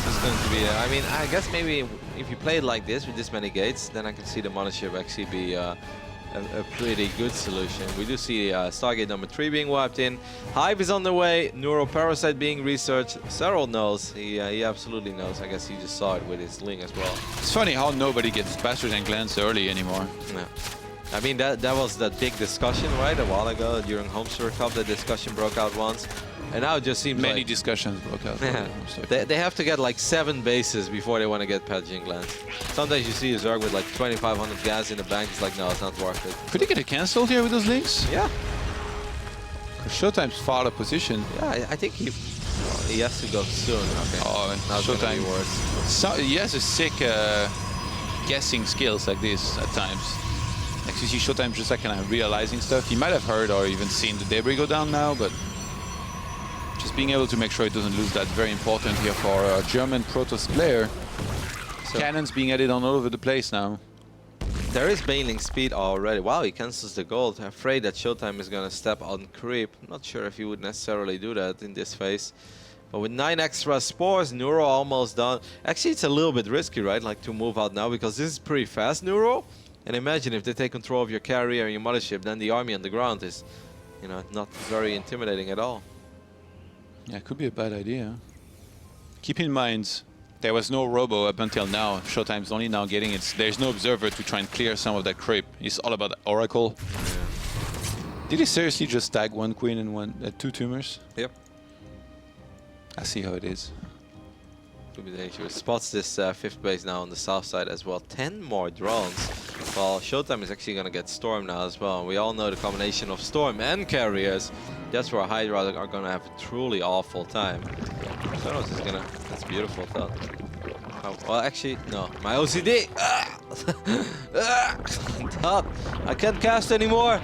It's going to be, I mean, I guess maybe if you play it like this with this many gates, then I can see the mothership actually be a pretty good solution. We do see Stargate number 3 being wiped in. Hive is on the way. Neuroparasite being researched. Serral knows. He absolutely knows. I guess he just saw it with his Ling as well. It's funny how nobody gets bastards and glance early anymore. Yeah. I mean, that was the big discussion, right? A while ago during Home Circuit Cup, the discussion broke out once. And now it just seems many like discussions broke out. Yeah. They have to get like 7 bases before they want to get Patching Glance. Sometimes you see a Zerg with like 2,500 gas in the bank. It's like, no, it's not worth it. Could he get a cancel here with those links? Yeah. ShoWTimE's far out of position. Yeah, I think he has to go soon. Okay. Oh, ShoWTimE worse. So, he has a sick guessing skills like this at times. Like you see ShoWTimE just like kind of realizing stuff. He might have heard or even seen the debris go down now, but just being able to make sure it doesn't lose that very important here for a German Protoss player. So cannons being added on all over the place now. There is bailing speed already. Wow, he cancels the gold. I'm afraid that ShoWTimE is going to step on creep. I'm not sure if he would necessarily do that in this phase. But with 9 extra spores, Neuro almost done. Actually, it's a little bit risky, right? Like to move out now because this is pretty fast, Neuro. And imagine if they take control of your carrier and your mothership, then the army on the ground is, you know, not very intimidating at all. Yeah, it could be a bad idea. Keep in mind, there was no robo up until now. ShoWTimE's only now getting it. There's no observer to try and clear some of that creep. It's all about Oracle. Yeah. Did he seriously just tag 1 queen and 2 tumors? Yep. I see how it is. Could be dangerous. Spots this 5th base now on the south side as well. 10 more drones. Well, ShoWTimE is actually going to get Storm now as well. And we all know the combination of Storm and carriers. That's where Hydra are going to have a truly awful time. Sonos is going to... That's beautiful thought. Oh, well, actually, no. My OCD! Stop! I can't cast anymore!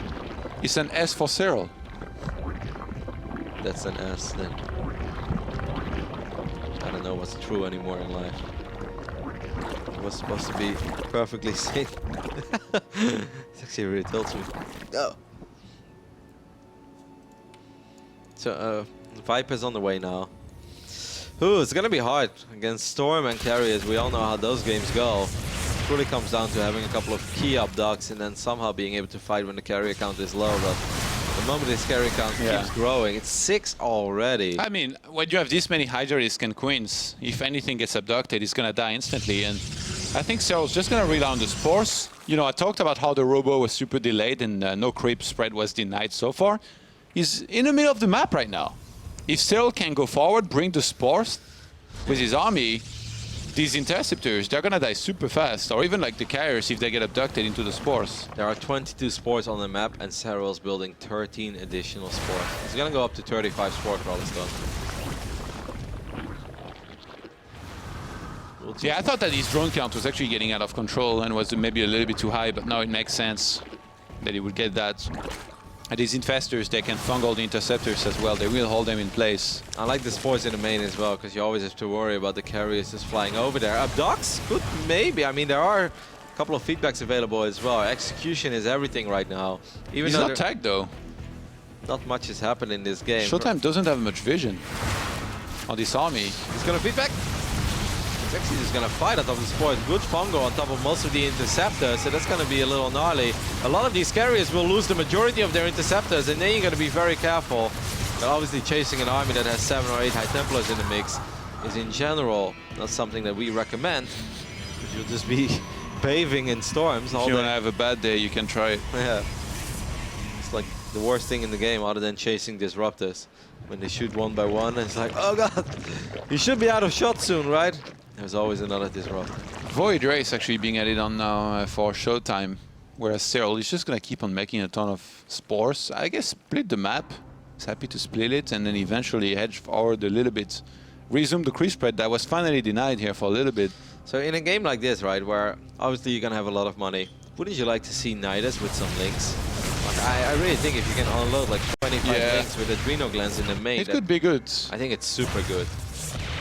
It's an S for Serral. That's an S then. I don't know what's true anymore in life. It was supposed to be perfectly safe. It's actually really tilts me. Go! So, Viper's on the way now. Ooh, it's gonna be hard against Storm and Carriers. We all know how those games go. It really comes down to having a couple of key abducts and then somehow being able to fight when the carrier count is low. But the moment this carrier count keeps growing, it's 6 already. I mean, when you have this many Hydralisks and Queens, if anything gets abducted, it's gonna die instantly. And I think Serral's just gonna rely on the spores. You know, I talked about how the robo was super delayed and no creep spread was denied so far. He's in the middle of the map right now. If Serral can go forward, bring the spores with his army, these interceptors, they're gonna die super fast. Or even like the carriers if they get abducted into the spores. There are 22 spores on the map and Serral's building 13 additional spores. He's gonna go up to 35 spore crawlers though. Yeah, I thought that his drone count was actually getting out of control and was maybe a little bit too high, but now it makes sense that he would get that. And these infestors, they can fungal the interceptors as well. They will hold them in place. I like the spores in the main as well, because you always have to worry about the carriers just flying over there. Abducts? Could maybe. I mean, there are a couple of feedbacks available as well. Execution is everything right now. Even He's though not tagged though. Not much has happened in this game. ShoWTimE doesn't have much vision on this army. He's gonna feedback. He's actually just gonna fight on top of the sport. Good fungo on top of most of the interceptors, so that's gonna be a little gnarly. A lot of these carriers will lose the majority of their interceptors, and then you gotta be very careful. But obviously chasing an army that has 7 or 8 High Templars in the mix is in general not something that we recommend. Because you'll just be paving in storms all day. If you want to have a bad day, you can try it. Yeah. It's like the worst thing in the game other than chasing disruptors. When they shoot one by one, it's like, oh god, you should be out of shot soon, right? There's always another disruptor. Void Race actually being added on now for ShoWTimE, whereas Serral is just going to keep on making a ton of spores. I guess split the map. He's happy to split it and then eventually hedge forward a little bit. Resume the creep spread that was finally denied here for a little bit. So in a game like this, right, where obviously you're going to have a lot of money, wouldn't you like to see Nidus with some links? Like, I really think if you can unload like 25 links with Adreno Glands in the main, it could be good. I think it's super good.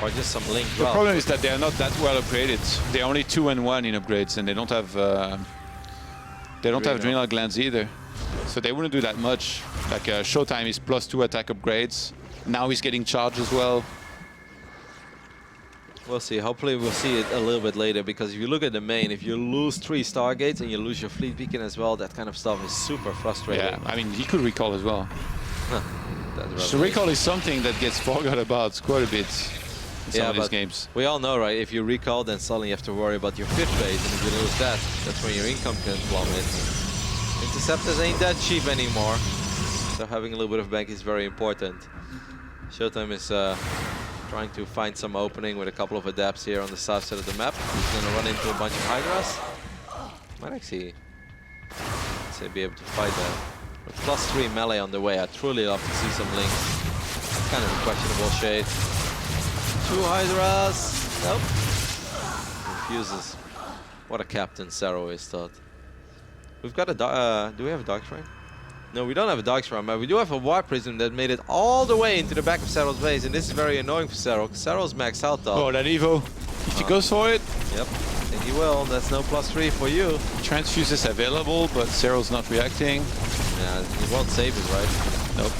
Or just some link. The problem is that they are not that well upgraded. They're only 2 and 1 in upgrades, and they don't have Adrenal Glands either. So they wouldn't do that much. Like ShoWTimE is +2 attack upgrades. Now he's getting charged as well. We'll see. Hopefully we'll see it a little bit later, because if you look at the main, if you lose 3 Stargates and you lose your fleet beacon as well, that kind of stuff is super frustrating. Yeah, I mean, he could recall as well. So recall is something that gets forgot about quite a bit in some of these games. We all know, right, if you recall, then suddenly you have to worry about your 5th base, and if you lose that, that's when your income can plummet. Interceptors ain't that cheap anymore, so having a little bit of bank is very important. ShoWTimE is trying to find some opening with a couple of adapts here on the south side of the map. He's going to run into a bunch of Hydras. Might actually, let's say, be able to fight that. With +3 melee on the way, I'd truly love to see some links. It's kind of a questionable shade. 2 Hydras. Nope. Refuses. What a captain Serral is, thought. We've got a do we have a Dark Shrine? No, we don't have a Dark Shrine, but we do have a Warp Prism that made it all the way into the back of Serral's base, and this is very annoying for Serral, because Serral's maxed out though. Oh, that Evo. If he goes for it. Yep, and he will. That's no +3 for you. Transfuse is available, but Serral's not reacting. Yeah, he won't save it, right? Nope.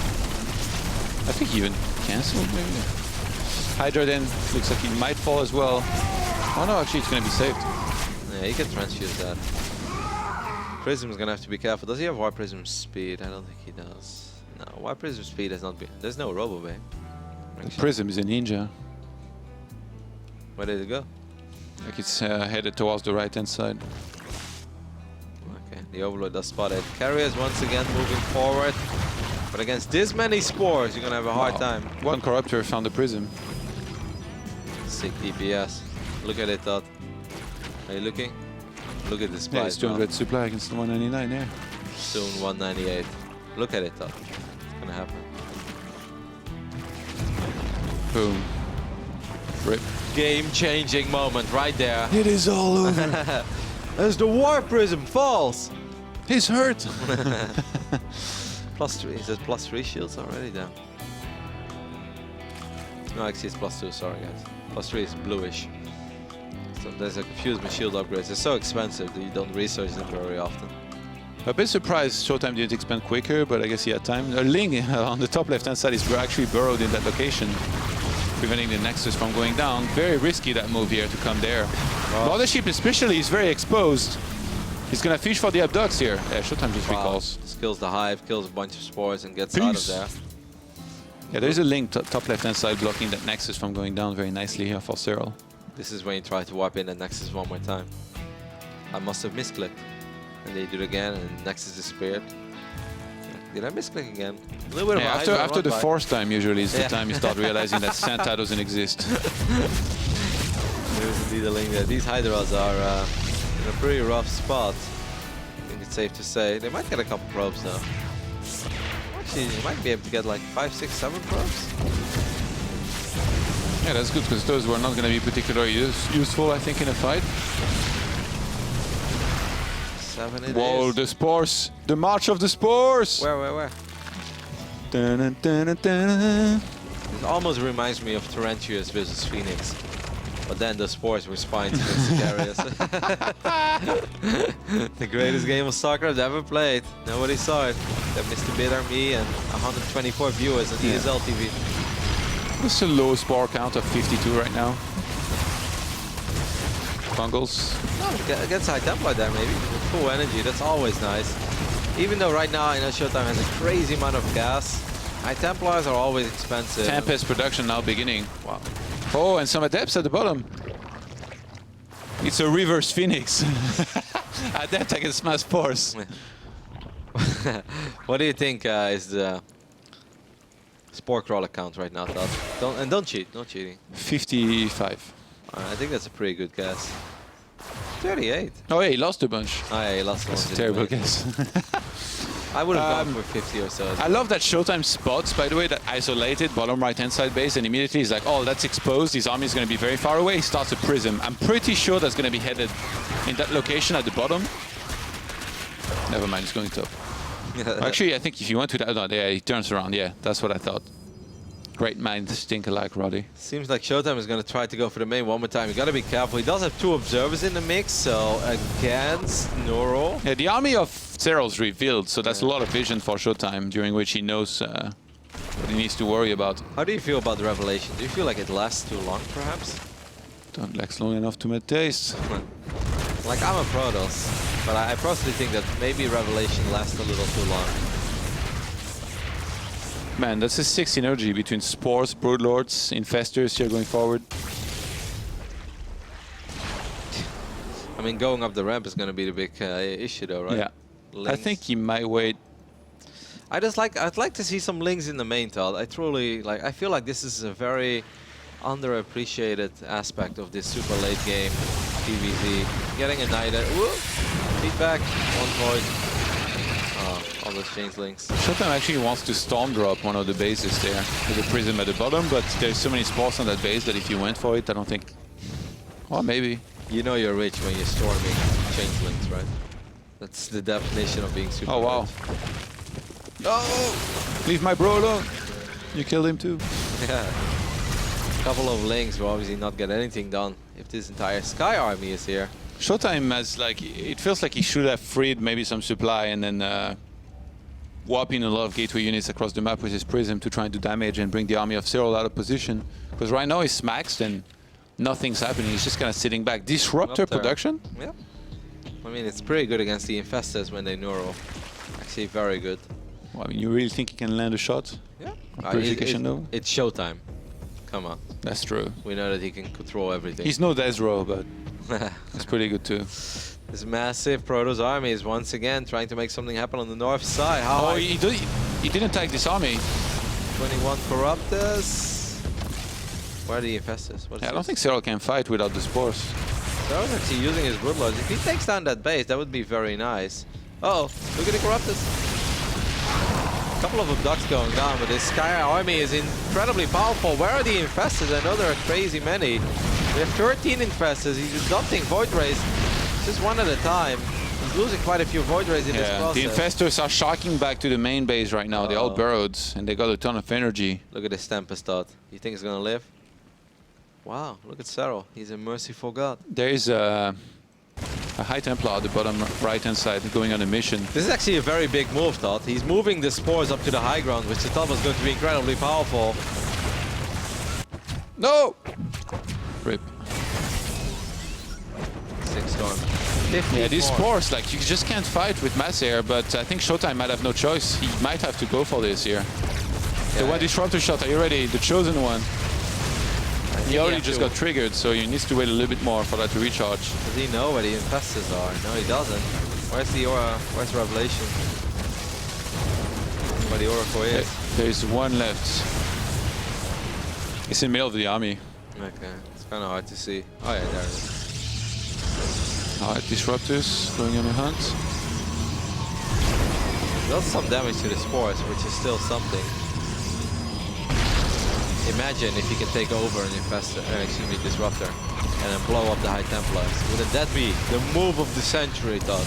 I think he even cancelled, maybe. Hydra then looks like he might fall as well. Oh no, actually it's going to be saved. Yeah, he can transfuse that. Prism's gonna have to be careful. Does he have Warp Prism speed? I don't think he does. No, Warp Prism speed has not been. There's no Robo Bay. Prism is a ninja. Where did it go? Like it's headed towards the right hand side. Okay, the Overlord does spot it. Carriers once again moving forward. But against this many spores, you're gonna have a hard time. One Corruptor found the Prism. Sick DPS. Look at it, Todd. Are you looking? Look at the supply. Yeah, it's 200 supply against the 199, yeah. Soon 198. Look at it, Todd. It's gonna happen. Boom. Rip. Game-changing moment right there. It is all over. As the Warp Prism falls. He's hurt. +3. Is it +3 shields already down? No, actually it's +2. Sorry, guys. +3 is bluish. So there's a confused with shield upgrades. They're so expensive that you don't research them very often. A bit surprised ShoWTimE didn't expand quicker, but I guess he had time. A Ling on the top left-hand side is actually burrowed in that location, preventing the Nexus from going down. Very risky, that move here, to come there. Wow. Mothership especially is very exposed. He's gonna fish for the abducts here. Yeah, ShoWTimE just recalls. Just kills the hive, kills a bunch of spores, and gets out of there. Yeah, there's a Ling top left-hand side blocking that Nexus from going down very nicely here for Serral. This is when you try to warp in the Nexus one more time. I must have misclicked. And they do it again, and Nexus disappeared. Did I misclick again? A little bit of yeah, after the 4th time usually is the time you start realizing that Santa doesn't exist. There's indeed a link there. These Hydras are in a pretty rough spot. I think it's safe to say. They might get a couple probes though. Actually, you might be able to get like 5, 6, 7 probes. Yeah, that's good, because those were not going to be particularly useful, I think, in a fight. 7 it Whoa, is. the spores! The march of the spores! Where? Dun, dun, dun, dun, dun. It almost reminds me of Tarantulas versus Phoenix. But then the spores were spines against the carriers. The greatest game of StarCraft ever played. Nobody saw it. That Mr. Bitter, me, and 124 viewers on ESL TV. It's a low spore count of 52 right now. Fungals. No, against High Templar there maybe. With full energy, that's always nice. Even though right now, ShoWTimE has a crazy amount of gas, High Templars are always expensive. Tempest production now beginning. Wow. Oh, and some Adepts at the bottom. It's a reverse Phoenix. Adept against Mass Force. What do you think is the Spore Crawler count right now, Todd? Don't cheat, no cheating. 55. I think that's a pretty good guess. 38. Oh yeah, he lost a bunch. Oh yeah, he lost one. That's a terrible guess. I would have gone for 50 or so. I love that ShoWTimE spots, by the way, that isolated bottom right-hand side base, and immediately he's like, oh, that's exposed. His army is going to be very far away. He starts a prism. I'm pretty sure that's going to be headed in that location at the bottom. Never mind, it's going top. Actually, I think if you went to that, no, yeah, he turns around. Yeah, that's what I thought. Great minds think alike, Roddy. Seems like ShoWTimE is going to try to go for the main one more time. You got to be careful. He does have 2 observers in the mix, so against Neuro. Yeah, the army of Serral's revealed, so that's a lot of vision for ShoWTimE, during which he knows what he needs to worry about. How do you feel about the Revelation? Do you feel like it lasts too long, perhaps? Don't last long enough to my taste. Like, I'm a Protoss, but I personally think that maybe Revelation lasts a little too long. Man, that's a 6 synergy between Spores, Broodlords, Infestors here going forward. I mean, going up the ramp is going to be the big issue, though, right? Yeah. Lings. I think he might wait. I'd like to see some Lings in the main, Todd. I feel like this is a very underappreciated aspect of this super late game PvZ. Getting a Knight, feedback, 1 point. All those changelings. ShoWTimE actually wants to storm drop one of the bases there with a prism at the bottom, but there's so many spores on that base that if you went for it, I don't think. Or maybe. You know you're rich when you're storming changelings, right? That's the definition of being super. Oh wow. rich. No! Leave my bro alone. You killed him too. Yeah. A couple of Lings will obviously not get anything done if this entire Sky army is here. ShoWTimE has like, it feels like he should have freed maybe some supply and then warping a lot of gateway units across the map with his prism to try and do damage and bring the army of Serral out of position. Because right now he's maxed and nothing's happening. He's just kind of sitting back. Disruptor production? Yeah. I mean, it's pretty good against the Infestors when they neuro. Actually, very good. Well, I mean, you really think he can land a shot? Yeah. Purification though? It's ShoWTimE. Come on. That's true. We know that he can control everything. He's no Desro, but that's pretty good too. This massive Protoss army is once again trying to make something happen on the north side. How he didn't attack this army. 21 Corruptors. Where are the Infestors? Yeah, I don't think Serral can fight without the spores. Serral's actually using his Broodlords. If he takes down that base, that would be very nice. Uh oh, look at the Corruptors. A couple of abducts going down, but this Sky army is incredibly powerful. Where are the Infestors? I know there are crazy many. We have 13 Infestors. He's adopting Void Rays. Just one at a time. He's losing quite a few Void Rays in this process. The Infestors are shocking back to the main base right now. They all burrowed and they got a ton of energy. Look at this Tempest Dot. You think he's gonna live? Wow, look at Serral. He's a merciful god. There is a High Templar at the bottom right-hand side going on a mission. This is actually a very big move, Todd. He's moving the spores up to the high ground, which he thought was going to be incredibly powerful. No! Rip. 6 storm. Yeah, these spores, like, you just can't fight with mass air, but I think ShoWTimE might have no choice. He might have to go for this here. Yeah, the one disruptor shot, are you ready? The chosen one. He already just got triggered, so he needs to wait a little bit more for that to recharge. Does he know where the Infestors are? No, he doesn't. Where's the Aura? Where's Revelation? Where the Oracle is? There's one left. It's in the middle of the army. Okay, it's kind of hard to see. Oh yeah, there it is. Alright, disruptors going on a hunt. Does some damage to the spores, which is still something. Imagine if he can take over an Infestor, Disruptor, and then blow up the High Templars. Wouldn't that be the move of the century, Todd?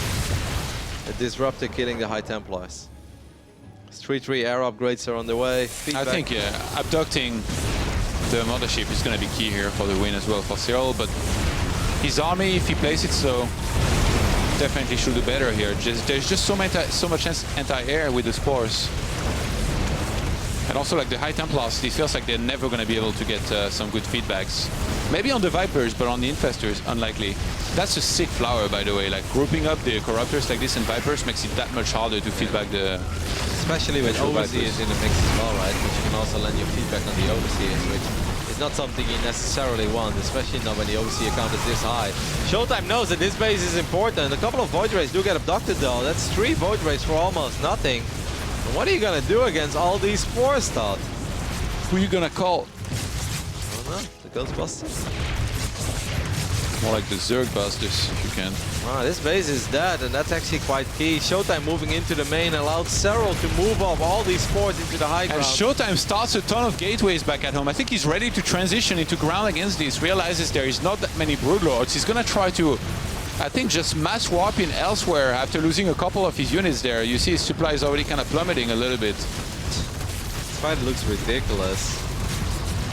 A Disruptor killing the High Templars. 3-3 air upgrades are on the way. Feedback. I think, yeah, abducting the mothership is going to be key here for the win as well for Serral, but his army, if he plays it so, definitely should do better here. There's just so much anti-air with the spores. And also, like the High Templars, it feels like they're never going to be able to get some good feedbacks. Maybe on the Vipers, but on the Infestors, unlikely. That's a sick flower, by the way. Like grouping up the Corruptors like this and Vipers makes it that much harder to feedback the... Especially when Overseers in the mix as well, right? Which you can also lend your feedback on the Overseers, which is not something you necessarily want, especially not when the Overseer count is this high. ShoWTimE knows that this base is important. A couple of Void Rays do get abducted though. That's 3 Void Rays for almost nothing. And what are you gonna do against all these spores, Todd? Who are you gonna call? I don't know, the Ghostbusters? More like the Zergbusters, if you can. Wow, this base is dead, and that's actually quite key. ShoWTimE moving into the main allowed Serral to move off all these spores into the high ground. And ShoWTimE starts a ton of gateways back at home. I think he's ready to transition into ground against these. Realizes there is not that many Broodlords. He's gonna try to, I think, just mass warp in elsewhere after losing a couple of his units there. You see his supply is already kind of plummeting a little bit. This fight looks ridiculous.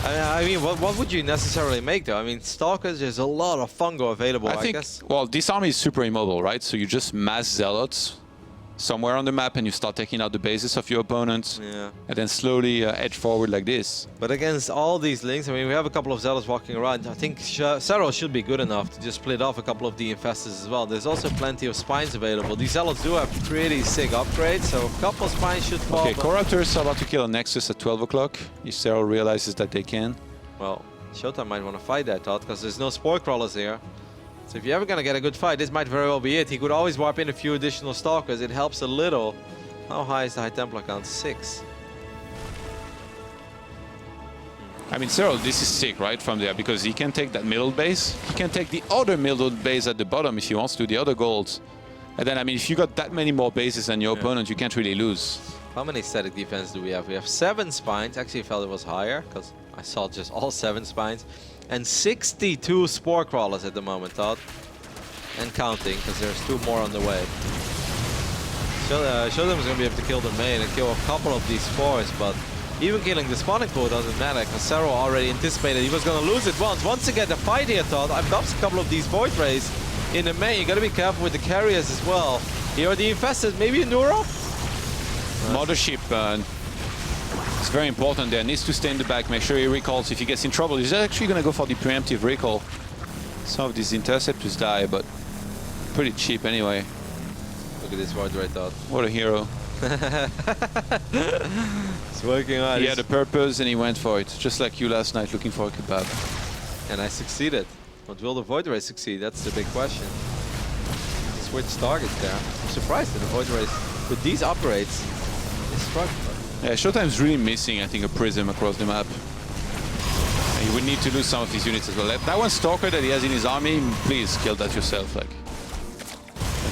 I mean, what would you necessarily make though? I mean, Stalkers, there's a lot of fungo available, I guess. Well, this army is super immobile, right? So you just mass Zealots somewhere on the map and you start taking out the bases of your opponents. Yeah. And then slowly edge forward like this. But against all these links, I mean, we have a couple of Zealots walking around. I think Serral should be good enough to just split off a couple of the Infestors as well. There's also plenty of Spines available. These Zealots do have pretty sick upgrades, so a couple of Spines should fall. Okay, Corruptors are about to kill a Nexus at 12 o'clock. If Serral realizes that they can. Well, ShoWTimE might want to fight that, Todd, because there's no Spore Crawlers here. So if you're ever going to get a good fight, this might very well be it. He could always warp in a few additional Stalkers. It helps a little. How high is the High Templar count? 6. I mean, Serral, this is sick, right, from there, because he can take that middle base. He can take the other middle base at the bottom if he wants to, the other golds. And then, I mean, if you got that many more bases than your opponent, you can't really lose. How many static defense do we have? We have 7 Spines. Actually, I felt it was higher, because I saw just all 7 Spines. And 62 Spore Crawlers at the moment, Todd. And counting, because there's 2 more on the way. ShoWTimE is going to be able to kill the main and kill a couple of these spores, but even killing the spawning pool doesn't matter, because Serral already anticipated he was going to lose it once. Once again, the fight here, Todd. I've got a couple of these Void Rays in the main. You got to be careful with the carriers as well. Here are the Infested. Maybe a Neuro? Mothership is very important there. Needs to stay in the back, make sure he recalls if he gets in trouble. He's actually going to go for the preemptive recall. Some of these Interceptors die, but pretty cheap anyway. Look at this Void Ray, Todd. What a hero. It's working out. He had a purpose and he went for it. Just like you last night looking for a kebab. And I succeeded. But will the Void Ray succeed? That's the big question. Switch targets there. I'm surprised that the Void Rays, with these upgrades, is struggling. Yeah, ShoWTimE's really missing, I think, a prism across the map. And he would need to lose some of his units as well. That one Stalker that he has in his army, please kill that yourself. Like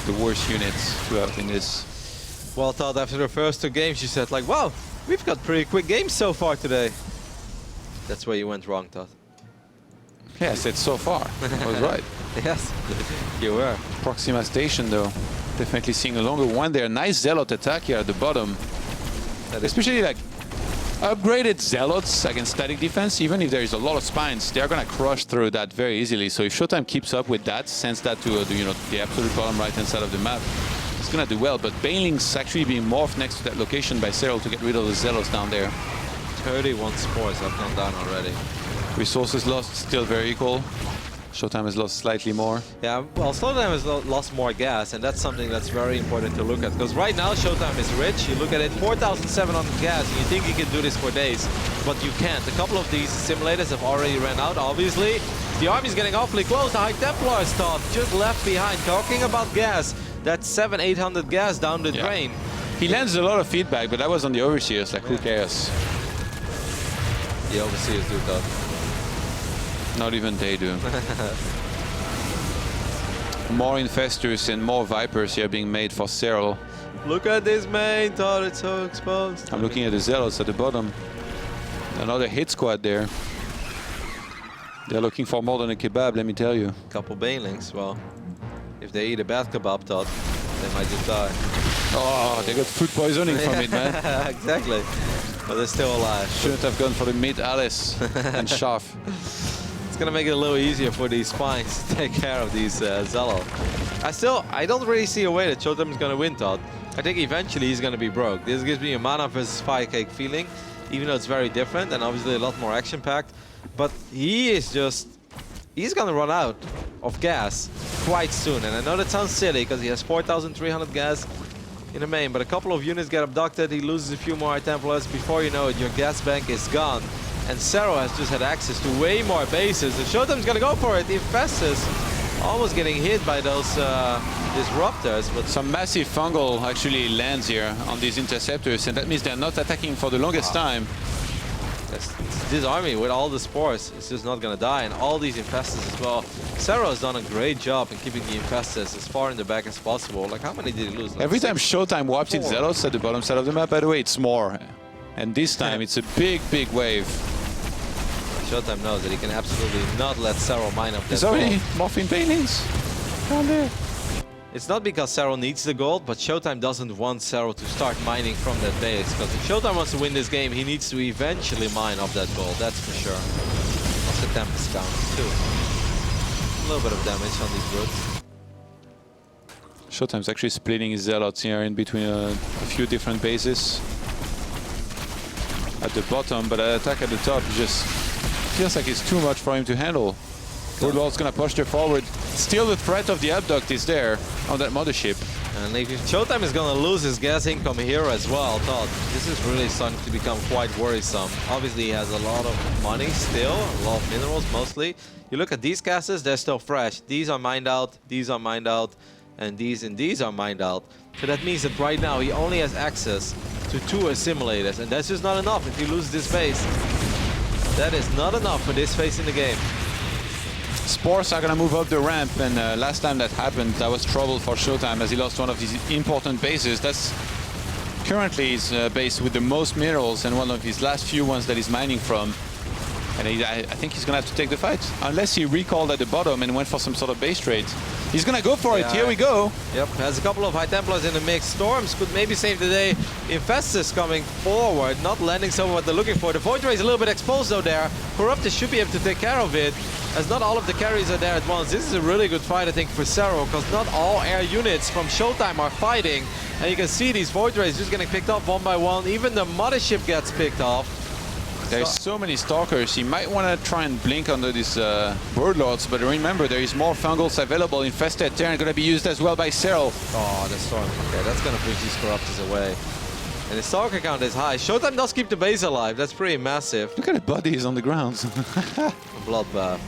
the worst units to have in this. Well, Todd, after the first 2 games, you said like, wow, we've got pretty quick games so far today. That's where you went wrong, Todd. Yeah, I said so far. I was right. Yes, you were. Proxima Station, though. Definitely seeing a longer one there. Nice Zealot attack here at the bottom. Especially like upgraded Zealots against static defense, even if there is a lot of Spines, they're gonna crush through that very easily. So if ShoWTimE keeps up with that, sends that to the absolute bottom right-hand side of the map, it's gonna do well. But Baneling's actually being morphed next to that location by Serral to get rid of the Zealots down there. 31 spores have gone down already. Resources lost still very equal. ShoWTimE has lost slightly more. Yeah, well, ShoWTimE has lost more gas, and that's something that's very important to look at. Because right now, ShoWTimE is rich. You look at it, 4,700 gas, and you think you can do this for days, but you can't. A couple of these simulators have already ran out, obviously. The army's getting awfully close. The High Templar stuff just left behind. Talking about gas, that's 700-800 gas down the drain. He lands a lot of feedback, but that was on the Overseers. Like, who cares? The Overseers do that. Not even they do. More Infestors and more Vipers here being made for Serral. Look at this main, Todd, it's so exposed. I'm looking at the Zealots at the bottom. Another hit squad there. They're looking for more than a kebab, let me tell you. Couple Banelings, well, if they eat a bad kebab, Todd, they might just die. Oh, they got food poisoning from it, man. Exactly, but they're still alive. Shouldn't have gone for the mid Alice and Shaft. It's gonna make it a little easier for these Spines to take care of these Zealot. I don't really see a way that ShoWTimE is gonna win, Todd. I think eventually he's gonna be broke. This gives me a mana versus fire cake feeling. even though it's very different and obviously a lot more action-packed. But he is just, he's gonna run out of gas quite soon. And I know that sounds silly because he has 4,300 gas in the main, but a couple of units get abducted, he loses a few more High Templars. Before you know it, your gas bank is gone. And Serral has just had access to way more bases. And ShoWTimE's gonna go for it. The Infestus almost getting hit by those disruptors, but some massive fungal actually lands here on these interceptors, and that means they're not attacking for the longest time. This army with all the spores is just not gonna die, and all these Infestus as well. Serral has done a great job in keeping the Infestus as far in the back as possible. Like, how many did he lose? Like Every time ShoWTimE wipes in Zealots at the bottom side of the map, by the way, it's more. And this time it's a big, big wave. ShoWTimE knows that he can absolutely not let Serral mine up that There's already gold. Morphine Banelings down there. It's not because Serral needs the gold, but ShoWTimE doesn't want Serral to start mining from that base. Because if ShoWTimE wants to win this game, he needs to eventually mine up that gold, that's for sure. What's the Tempest count? 2. A little bit of damage on these brutes. ShoWTimE's actually splitting his Zealots here in between a few different bases. At the bottom, but an attack at the top just feels like it's too much for him to handle. Broodlord's gonna push there forward. Still the threat of the abduct is there on that mothership. And if ShoWTimE is gonna lose his gas income here as well, this is really starting to become quite worrisome. Obviously he has a lot of money still, a lot of minerals mostly. You look at these gases, they're still fresh. These are mined out, these are mined out, and these are mined out. So that means that right now he only has access to 2 assimilators, and that's just not enough if you lose this base. That is not enough for this phase in the game. Spores are gonna move up the ramp, and last time that happened, that was trouble for ShoWTimE as he lost one of his important bases. That's currently his base with the most minerals and one of his last few ones that he's mining from. And I think he's gonna have to take the fight, unless he recalled at the bottom and went for some sort of base trade. He's gonna go for it. Here we go. Yep, has a couple of High Templars in the mix. Storms could maybe save the day. Infestus coming forward, not landing some of what they're looking for. The Void Ray is a little bit exposed though there. Corruptus should be able to take care of it, as not all of the carries are there at once. This is a really good fight, I think, for Serral, because not all air units from ShoWTimE are fighting. And you can see these Void Rays just getting picked off one by one. Even the mothership gets picked off. There's so many Stalkers, he might want to try and blink under these Broodlords, but remember, there is more Fungals available. Infested Terran going to be used as well by Serral. Oh, the Storm. Okay, that's going to push these Corruptors away. And the Stalker count is high. ShoWTimE does keep the base alive. That's pretty massive. Look at the bodies on the ground. A bloodbath.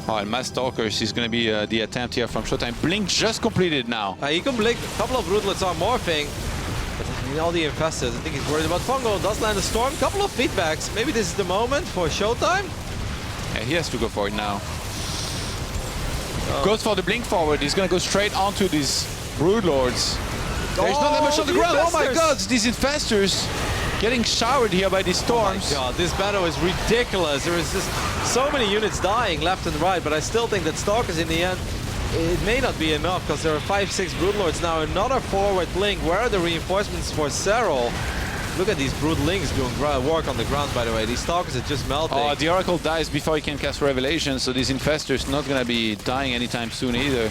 Oh, and Mass Stalkers is going to be the attempt here from ShoWTimE. Blink just completed now. He can blink. A couple of Broodlords are morphing. But I mean, all the Infestors, I think he's worried about Fungal. Does land a Storm. Couple of feedbacks. Maybe this is the moment for ShoWTimE. Yeah, he has to go for it now. Goes for the blink forward. He's going to go straight onto these Broodlords. There's not that much on the ground. Oh my god, these Infestors getting showered here by these Storms. Oh my god, this battle is ridiculous. There is just so many units dying left and right, but I still think that Stalkers in the end, it may not be enough, because there are 5-6 Broodlords now. Another forward blink. Where are the reinforcements for Serral? Look at these Broodlings doing work on the ground, by the way. These Stalkers are just melting. Oh, the Oracle dies before he can cast Revelation, so these Infestors not going to be dying anytime soon either.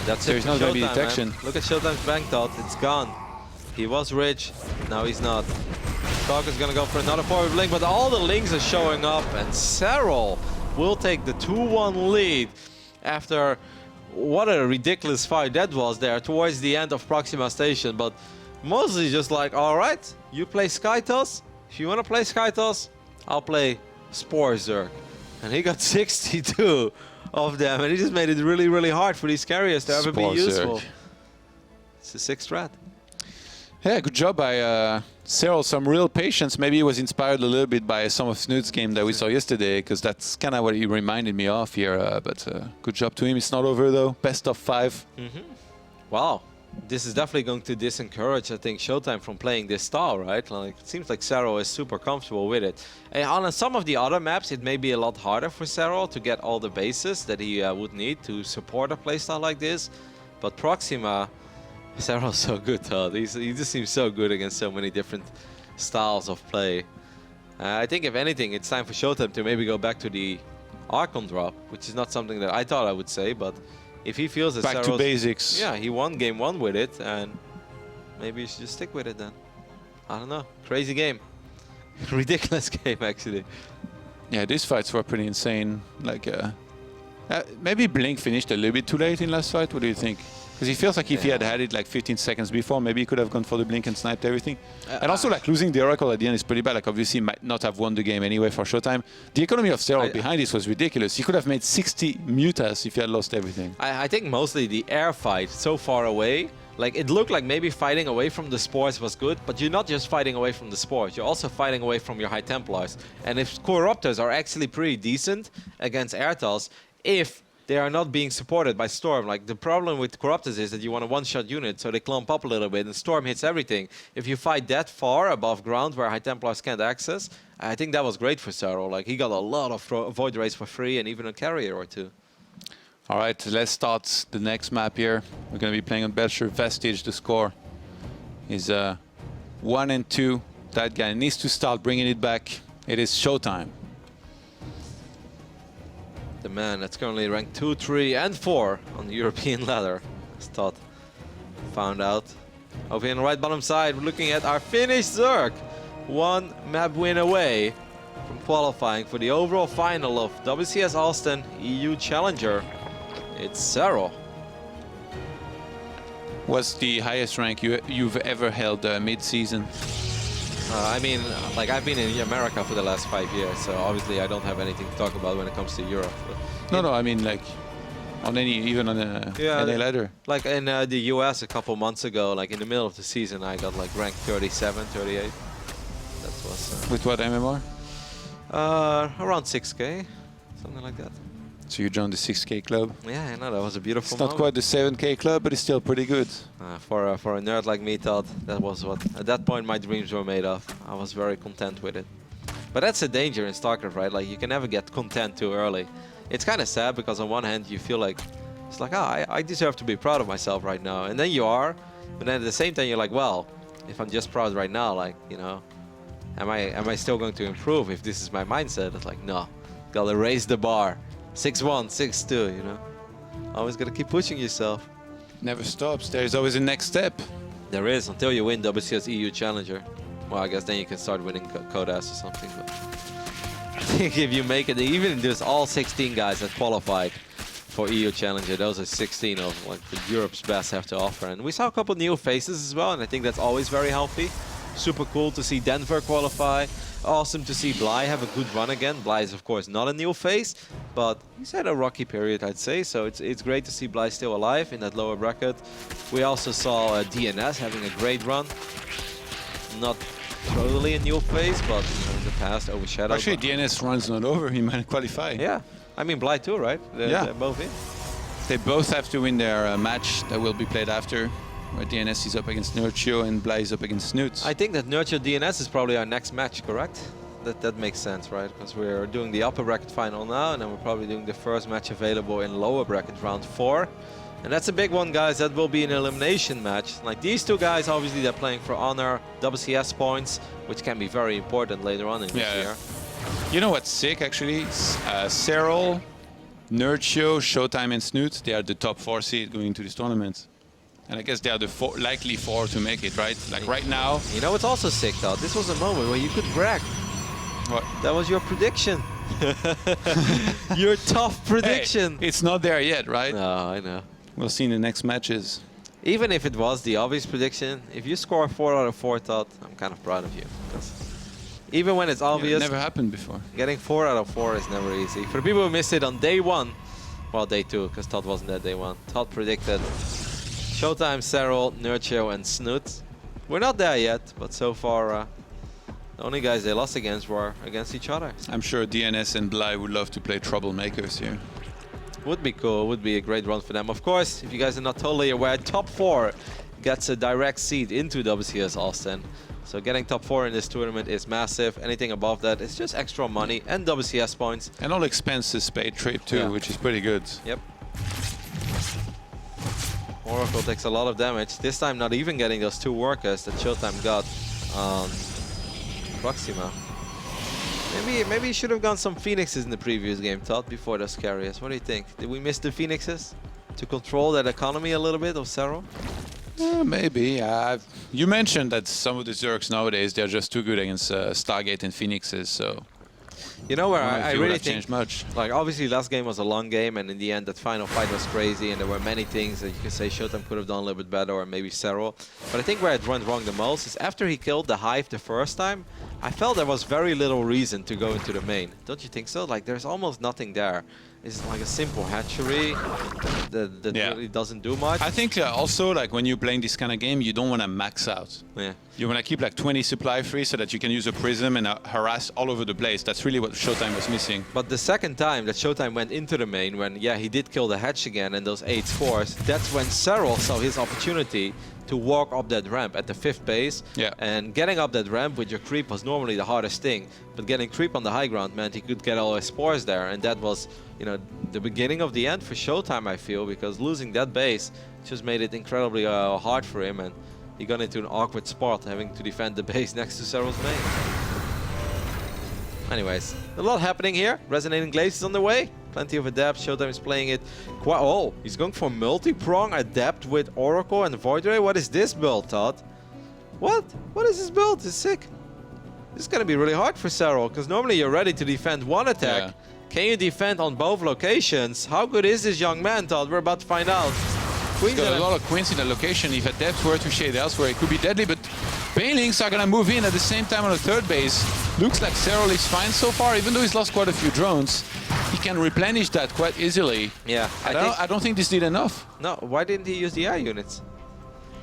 That's There's not going to be detection. Man. Look at ShoWTimE's bank dot. It's gone. He was rich. Now he's not. Stalker's going to go for another forward blink, but all the links are showing up, and Serral will take the 2-1 lead after what a ridiculous fight that was there towards the end of Proxima Station. But mostly just like, all right, you play Skytoss. If you want to play Skytoss, I'll play Spore Zerg. And he got 62 of them, and he just made it really, really hard for these carriers to ever be useful. It's a 6th strat. Yeah, good job by Serral. Some real patience. Maybe he was inspired a little bit by some of Snoot's game that we saw yesterday, because that's kind of what he reminded me of here. But good job to him. It's not over, though. Best of 5. Wow. This is definitely going to disencourage, I think, ShoWTimE from playing this style, right? Like, it seems like Serral is super comfortable with it. And on some of the other maps, it may be a lot harder for Serral to get all the bases that he would need to support a playstyle like this. But Proxima, Serral's so good, though. He just seems so good against so many different styles of play. I think, if anything, it's time for ShoWTimE to maybe go back to the Archon drop, which is not something that I thought I would say, but if he feels that back to basics. Yeah, he won game 1 with it, and maybe you should just stick with it then. I don't know. Crazy game. Ridiculous game, actually. Yeah, these fights were pretty insane. Like, maybe Blink finished a little bit too late in last fight. What do you think? Because he feels like if he had had it like 15 seconds before, maybe he could have gone for the Blink and sniped everything. And also, like, losing the Oracle at the end is pretty bad. Like, obviously, he might not have won the game anyway for ShoWTimE. The economy of Serral behind this was ridiculous. He could have made 60 mutas if he had lost everything. I think mostly the air fight so far away. Like, it looked like maybe fighting away from the spores was good, but you're not just fighting away from the spores, you're also fighting away from your High Templars. And if Corruptors are actually pretty decent against Airtals, if they are not being supported by Storm, like the problem with Corruptors is that you want a one-shot unit, so they clump up a little bit and Storm hits everything. If you fight that far above ground where High Templars can't access, I think that was great for Serral. Like, he got a lot of Void Rays for free and even a carrier or two. All right, let's start the next map here. We're going to be playing on Belcher Vestige. The score is 1 and 2. That guy needs to start bringing it back. It is ShoWTimE. The man that's currently ranked 2, 3, and 4 on the European ladder. As Todd found out. Over here on the right bottom side, we're looking at our Finnish Zerk. 1 map win away from qualifying for the overall final of WCS Austin EU Challenger. It's Serral. What's the highest rank you've ever held mid-season? I mean, like, I've been in America for the last 5 years, so obviously I don't have anything to talk about when it comes to Europe. No, I mean, like, on any, even on any ladder. Like in the US a couple months ago, like in the middle of the season, I got like ranked 37, 38. That was... With what MMR? Around 6K, something like that. So you joined the 6K club? Yeah, I know, that was a beautiful It's not quite the 7K club, but it's still pretty good. For a nerd like me, Todd, that was what, at that point, my dreams were made of. I was very content with it. But that's a danger in StarCraft, right? Like, you can never get content too early. It's kind of sad because on one hand, you feel like, it's like, oh, I deserve to be proud of myself right now. And then you are, but then at the same time, you're like, well, if I'm just proud right now, like, you know, am I still going to improve if this is my mindset? It's like, no, gotta raise the bar. 6-1, 6-2, you know. Always gotta keep pushing yourself. Never stops. There's always a next step. There is, until you win WCS EU Challenger. Well, I guess then you can start winning Codas or something. But I think if you make it, even there's all 16 guys that qualified for EU Challenger, those are 16 of like Europe's best have to offer. And we saw a couple new faces as well, and I think that's always very healthy. Super cool to see Denver qualify. Awesome to see Bly have a good run again. Bly is, of course, not a new face, but he's had a rocky period, I'd say. So it's great to see Bly still alive in that lower bracket. We also saw DNS having a great run. Not totally a new face, but you know, in the past overshadowed. Actually, DNS run's not over. He might qualify. Yeah, I mean Bly too, right? They're both in. They both have to win their match that will be played after, where DNS is up against Nurture and Bly is up against Snoot. I think that Nurture DNS is probably our next match, correct? That makes sense, right? Because we're doing the upper bracket final now, and then we're probably doing the first match available in lower bracket round 4. And that's a big one, guys. That will be an elimination match. Like these two guys, obviously they're playing for honor, WCS points, which can be very important later on in this year. You know what's sick, actually? Serral, Nurture, ShoWTimE, and Snoot, they are the top 4 seed going into this tournament. And I guess they are the likely 4 to make it, right? Like right now. You know what's also sick, though? This was a moment where you could brag. What? That was your prediction. Your tough prediction. Hey, it's not there yet, right? No, I know. We'll see in the next matches. Even if it was the obvious prediction, if you score 4 out of 4, Todd, I'm kind of proud of you. Because even when it's obvious, it never happened before. Getting 4 out of 4 is never easy. For the people who missed it on day 1, well, day 2, because Todd wasn't there day 1. Todd predicted ShoWTimE, Serral, Nurture, and Snoot. We're not there yet, but so far, the only guys they lost against were against each other. I'm sure DNS and Bly would love to play troublemakers here. Would be cool, would be a great run for them. Of course, if you guys are not totally aware, top 4 gets a direct seat into WCS Austin. So getting top 4 in this tournament is massive. Anything above that is just extra money and WCS points. And all expenses paid trip too, which is pretty good. Yep. Oracle takes a lot of damage. This time not even getting those 2 workers that ShoWTimE got on Proxima. Maybe you should have gone some Phoenixes in the previous game, Todd, before those carriers. What do you think? Did we miss the Phoenixes to control that economy a little bit of Serral? Maybe. You mentioned that some of the Zergs nowadays, they're just too good against Stargate and Phoenixes, so... You know where I really think, much. like obviously last game was a long game, and in the end that final fight was crazy, and there were many things that you could say ShoWTimE could have done a little bit better, or maybe Serral. But I think where it went wrong the most is after he killed the Hive the first time, I felt there was very little reason to go into the main. Don't you think so? Like there's almost nothing there. It's like a simple hatchery that really doesn't do much. I think also like when you're playing this kind of game, you don't want to max out. Yeah. You want to keep like 20 supply free so that you can use a prism and harass all over the place. That's really what ShoWTimE was missing. But the second time that ShoWTimE went into the main, when he did kill the hatch again and those 8 scores, that's when Serral saw his opportunity to walk up that ramp at the 5th base. Yeah. And getting up that ramp with your creep was normally the hardest thing. But getting creep on the high ground meant he could get all his spores there, and that was, you know, the beginning of the end for ShoWTimE, I feel, because losing that base just made it incredibly hard for him, and he got into an awkward spot having to defend the base next to Serral's main. Anyways, a lot happening here. Resonating Glaze is on the way. Plenty of adepts. ShoWTimE is playing it quite... Oh, he's going for multi-prong adept with Oracle and Void Ray. What is this build, Todd? What? What is this build? It's sick. This is going to be really hard for Serral, because normally you're ready to defend one attack. Yeah. Can you defend on both locations? How good is this young man, Todd? We're about to find out. He's got a lot of queens in the location. If adepts were to shade elsewhere, it could be deadly, but Banelings are going to move in at the same time on the 3rd base. Looks like Serral is fine so far, even though he's lost quite a few drones. He can replenish that quite easily. Yeah, I don't think this did enough. No, why didn't he use the air units?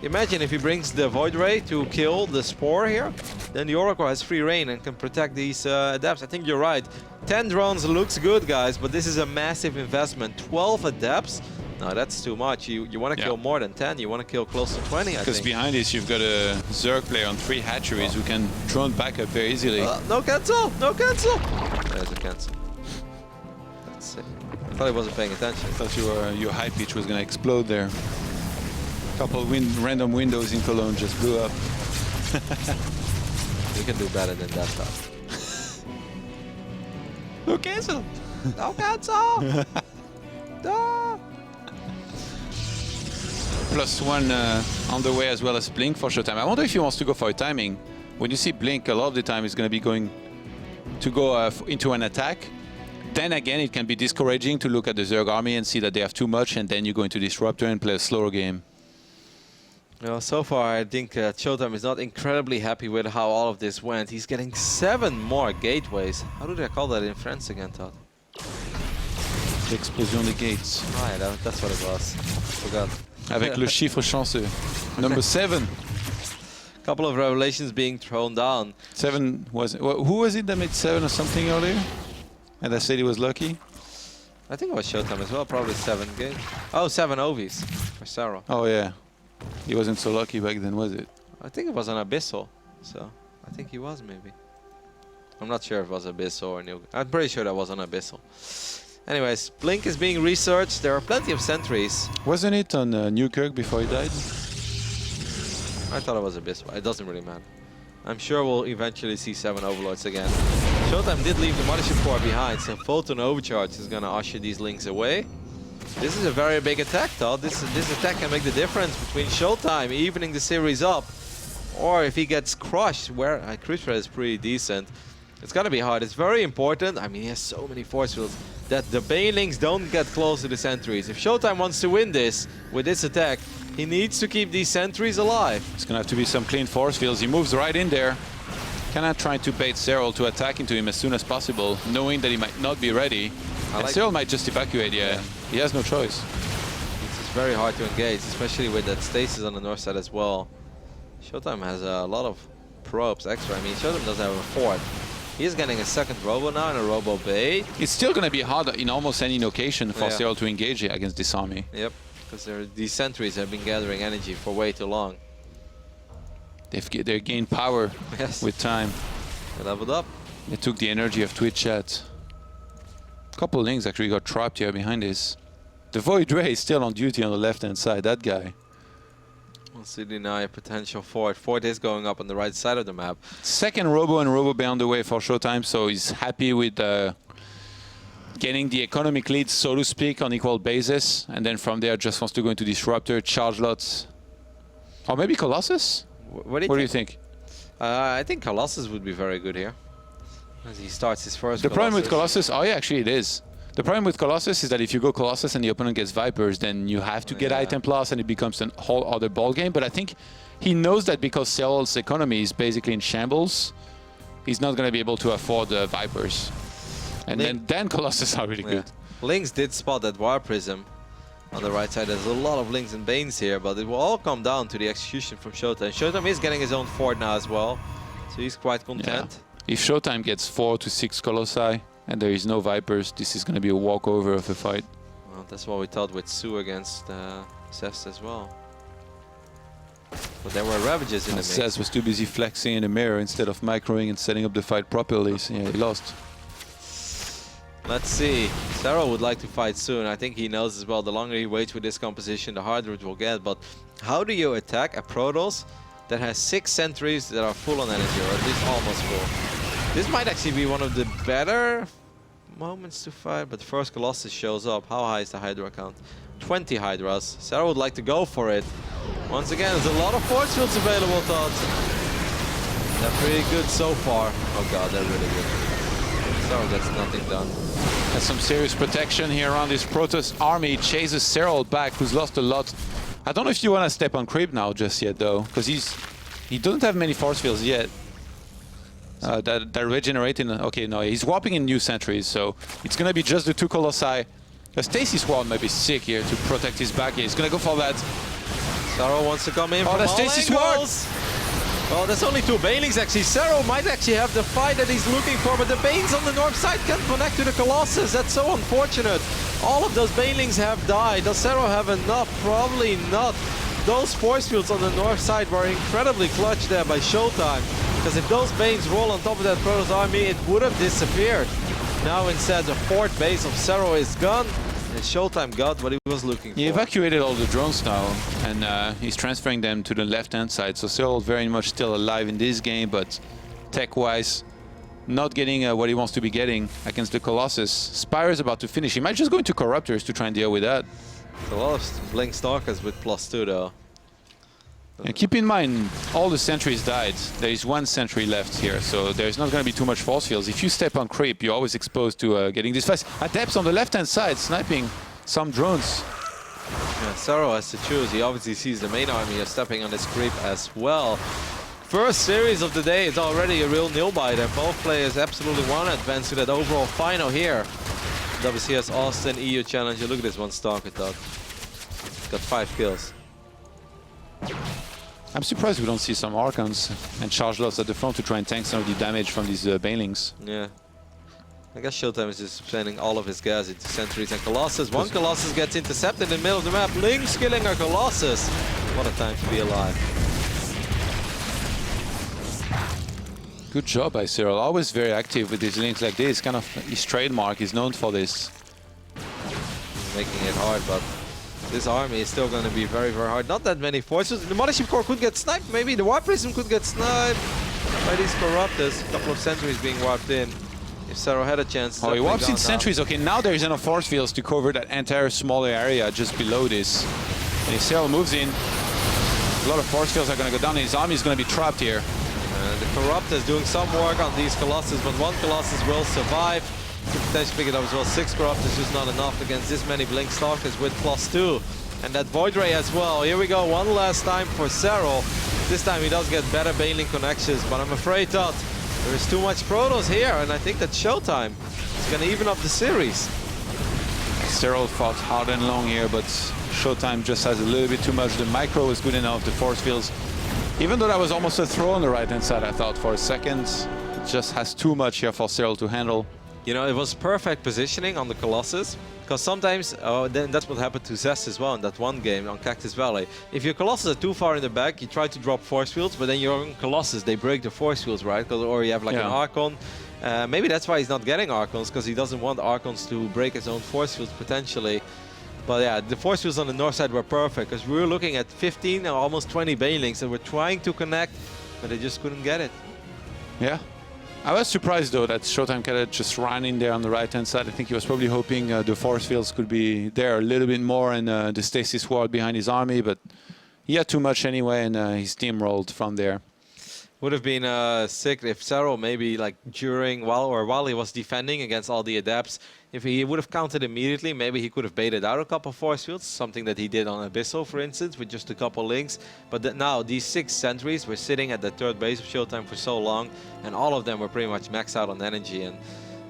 Imagine if he brings the Void Ray to kill the Spore here, then the Oracle has free reign and can protect these adepts. I think you're right. 10 drones looks good, guys, but this is a massive investment. 12 adepts? No, that's too much. You want to kill more than 10. You want to kill close to 20, I think. Because behind this, you've got a Zerg player on 3 hatcheries who can drone back up very easily. No cancel! No cancel! There's a cancel. That's it. I thought he wasn't paying attention. I thought your high pitch was going to explode there. Couple random windows in Cologne just blew up. You can do better than that stuff. No cancel! No cancel! No! +1 on the way as well as Blink for ShoWTimE. I wonder if he wants to go for a timing. When you see Blink, a lot of the time he's going to be going to go into an attack. Then again, it can be discouraging to look at the Zerg army and see that they have too much, and then you go into Disruptor and play a slower game. Well, so far, I think ShoWTimE is not incredibly happy with how all of this went. He's getting 7 more gateways. How do they call that in France again, Todd? L'explosion des gates. Oh, yeah, that's what it was. Forgot. Avec le chiffre chanceux. Number 7. Couple of revelations being thrown down. 7 was... Who was it that made 7 or something earlier? And I said he was lucky? I think it was ShoWTimE as well, probably 7 gates. Oh, 7 Ovis for Serral. Oh, yeah. He wasn't so lucky back then, was it? I think it was an Abyssal, so I think he was maybe. I'm not sure if it was Abyssal or New. I'm pretty sure that was an Abyssal. Anyways, Blink is being researched. There are plenty of sentries. Wasn't it on Newkirk before he died? I thought it was Abyssal. It doesn't really matter. I'm sure we'll eventually see 7 Overlords again. ShoWTimE did leave the Mothership Core behind, so Photon Overcharge is going to usher these links away. This is a very big attack, Todd. This attack can make the difference between ShoWTimE evening the series up, or if he gets crushed, where crit rate is pretty decent. It's gonna be hard. It's very important. I mean, he has so many force fields that the Banelings don't get close to the sentries. If ShoWTimE wants to win this with this attack, he needs to keep these sentries alive. It's gonna have to be some clean force fields. He moves right in there. Kinda trying to bait Serral to attack into him as soon as possible, knowing that he might not be ready. And Serral might just evacuate, yeah. He has no choice. It's just very hard to engage, especially with that stasis on the north side as well. ShoWTimE has a lot of probes extra. I mean, ShoWTimE doesn't have a 4th. He's getting a 2nd Robo now and a Robo Bay. It's still going to be hard in almost any location for Serral to engage against this army. Yep, because these sentries have been gathering energy for way too long. They've gained power with time. They leveled up. They took the energy of Twitch chat. A couple of links actually got trapped here behind this. The Void Ray is still on duty on the left-hand side, that guy. We'll see deny a potential fort. Fort is going up on the right side of the map. 2nd Robo and Robo Bay on the way for ShoWTimE, so he's happy with getting the economic lead, so to speak, on equal basis. And then from there, just wants to go into Disruptor, charge lots. Or maybe Colossus? What do you think? I think Colossus would be very good here. As he starts his first The problem with Colossus, oh yeah, actually it is. The problem with Colossus is that if you go Colossus and the opponent gets Vipers, then you have to get item plus and it becomes a whole other ball game. But I think he knows that because Serral's economy is basically in shambles, he's not going to be able to afford Vipers. And then Colossus are really good. Lynx did spot that War Prism on the right side. There's a lot of Lynx and Banes here, but it will all come down to the execution from ShoWTimE. ShoWTimE is getting his own fort now as well, so he's quite content. Yeah. If ShoWTimE gets 4 to 6 Colossi and there is no Vipers, this is going to be a walkover of a fight. Well, that's what we thought with Sue against Zest as well. But there were Ravages in the mix. Zest was too busy flexing in the mirror instead of microing and setting up the fight properly, so yeah, he lost. Let's see. Serral would like to fight soon. I think he knows as well, the longer he waits with this composition, the harder it will get. But how do you attack a Protoss that has 6 sentries that are full on energy, or at least almost full? This might actually be one of the better moments to fight, but first Colossus shows up. How high is the Hydra count? 20 Hydras. Serral would like to go for it. Once again, there's a lot of force fields available, Todd. They're pretty good so far. Oh god, they're really good. Serral gets nothing done. Has some serious protection here around this Protoss army. Chases Serral back, who's lost a lot. I don't know if you want to step on creep now just yet, though, because he doesn't have many force fields yet. They're regenerating. Okay, no, he's warping in new sentries, so it's going to be just the 2 Colossi. A Stasis Ward might be sick here to protect his back here. He's going to go for that. Serral wants to come in from all Stasis angles. Well, there's only 2 Banelings actually. Serral might actually have the fight that he's looking for, but the Banes on the north side can't connect to the Colossus. That's so unfortunate. All of those Banelings have died. Does Serral have enough? Probably not. Those force fields on the north side were incredibly clutch there by ShoWTimE, because if those Banes roll on top of that Protoss army, it would have disappeared. Now instead, the 4th base of Serral is gone, and ShoWTimE got what he was looking for. He evacuated all the drones now, and he's transferring them to the left-hand side. So Serral very much still alive in this game, but tech-wise, not getting what he wants to be getting against the Colossus. Spire is about to finish. He might just go into Corruptors to try and deal with that. A lot of Blink Stalkers with +2 though. And keep in mind, all the sentries died. There is 1 sentry left here, so there's not going to be too much force fields. If you step on creep, you're always exposed to getting this fast. Adepts on the left-hand side, sniping some drones. Yeah, Serral has to choose. He obviously sees the main army stepping on this creep as well. First series of the day is already a real nail-biter. Both players absolutely want to advance to that overall final here. WCS Austin EU Challenger. Look at this one Stalker, Todd. Got 5 kills. I'm surprised we don't see some Archons and Charge Lots at the front to try and tank some of the damage from these Banelings. Yeah. I guess ShoWTimE is just sending all of his gas into sentries and Colossus. One Colossus gets intercepted in the middle of the map. Lynx killing a Colossus. What a time to be alive. Good job by Serral. Always very active with his Lynx like this. Kind of his trademark. He's known for this. He's making it hard, but this army is still going to be very, very hard. Not that many forces. The Mothership Core could get sniped. Maybe the War Prism could get sniped by these Corruptors. A couple of sentries being warped in. If Serral had a chance. Oh, he warps in sentries. Okay, now there is enough force fields to cover that entire smaller area just below this. And if Serral moves in, a lot of force fields are going to go down. And his army is going to be trapped here. The Corruptors doing some work on these Colossus, but 1 Colossus will survive. To potentially pick it up as well. 6 Corruptors is not enough against this many Blink Stalkers with +2. And that Void Ray as well. Here we go, one last time for Serral. This time he does get better Baneling connections, but I'm afraid that there is too much Protoss here, and I think that ShoWTimE is going to even up the series. Serral fought hard and long here, but ShoWTimE just has a little bit too much. The micro is good enough, the force fields. Even though that was almost a throw on the right-hand side, I thought for a second. It just has too much here for Serral to handle. You know, it was perfect positioning on the Colossus, because sometimes, then that's what happened to Zest as well in that one game on Cactus Valley. If your Colossus are too far in the back, you try to drop force fields, but then your own Colossus, they break the force fields, right? Or you have like an Archon. Maybe that's why he's not getting Archons, because he doesn't want Archons to break his own force fields potentially. But yeah, the force fields on the north side were perfect, because we were looking at 15 or almost 20 Banelings that were trying to connect, but they just couldn't get it. Yeah. I was surprised though that ShoWTimE kind of just ran in there on the right hand side. I think he was probably hoping the force fields could be there a little bit more and the Stasis Ward behind his army, but he had too much anyway, and he steamrolled from there. Would have been sick if Serral maybe like while he was defending against all the adepts, if he would have countered immediately, maybe he could have baited out a couple force fields, something that he did on Abyssal, for instance, with just a couple links. But now these 6 sentries were sitting at the 3rd base of ShoWTimE for so long, and all of them were pretty much maxed out on energy. And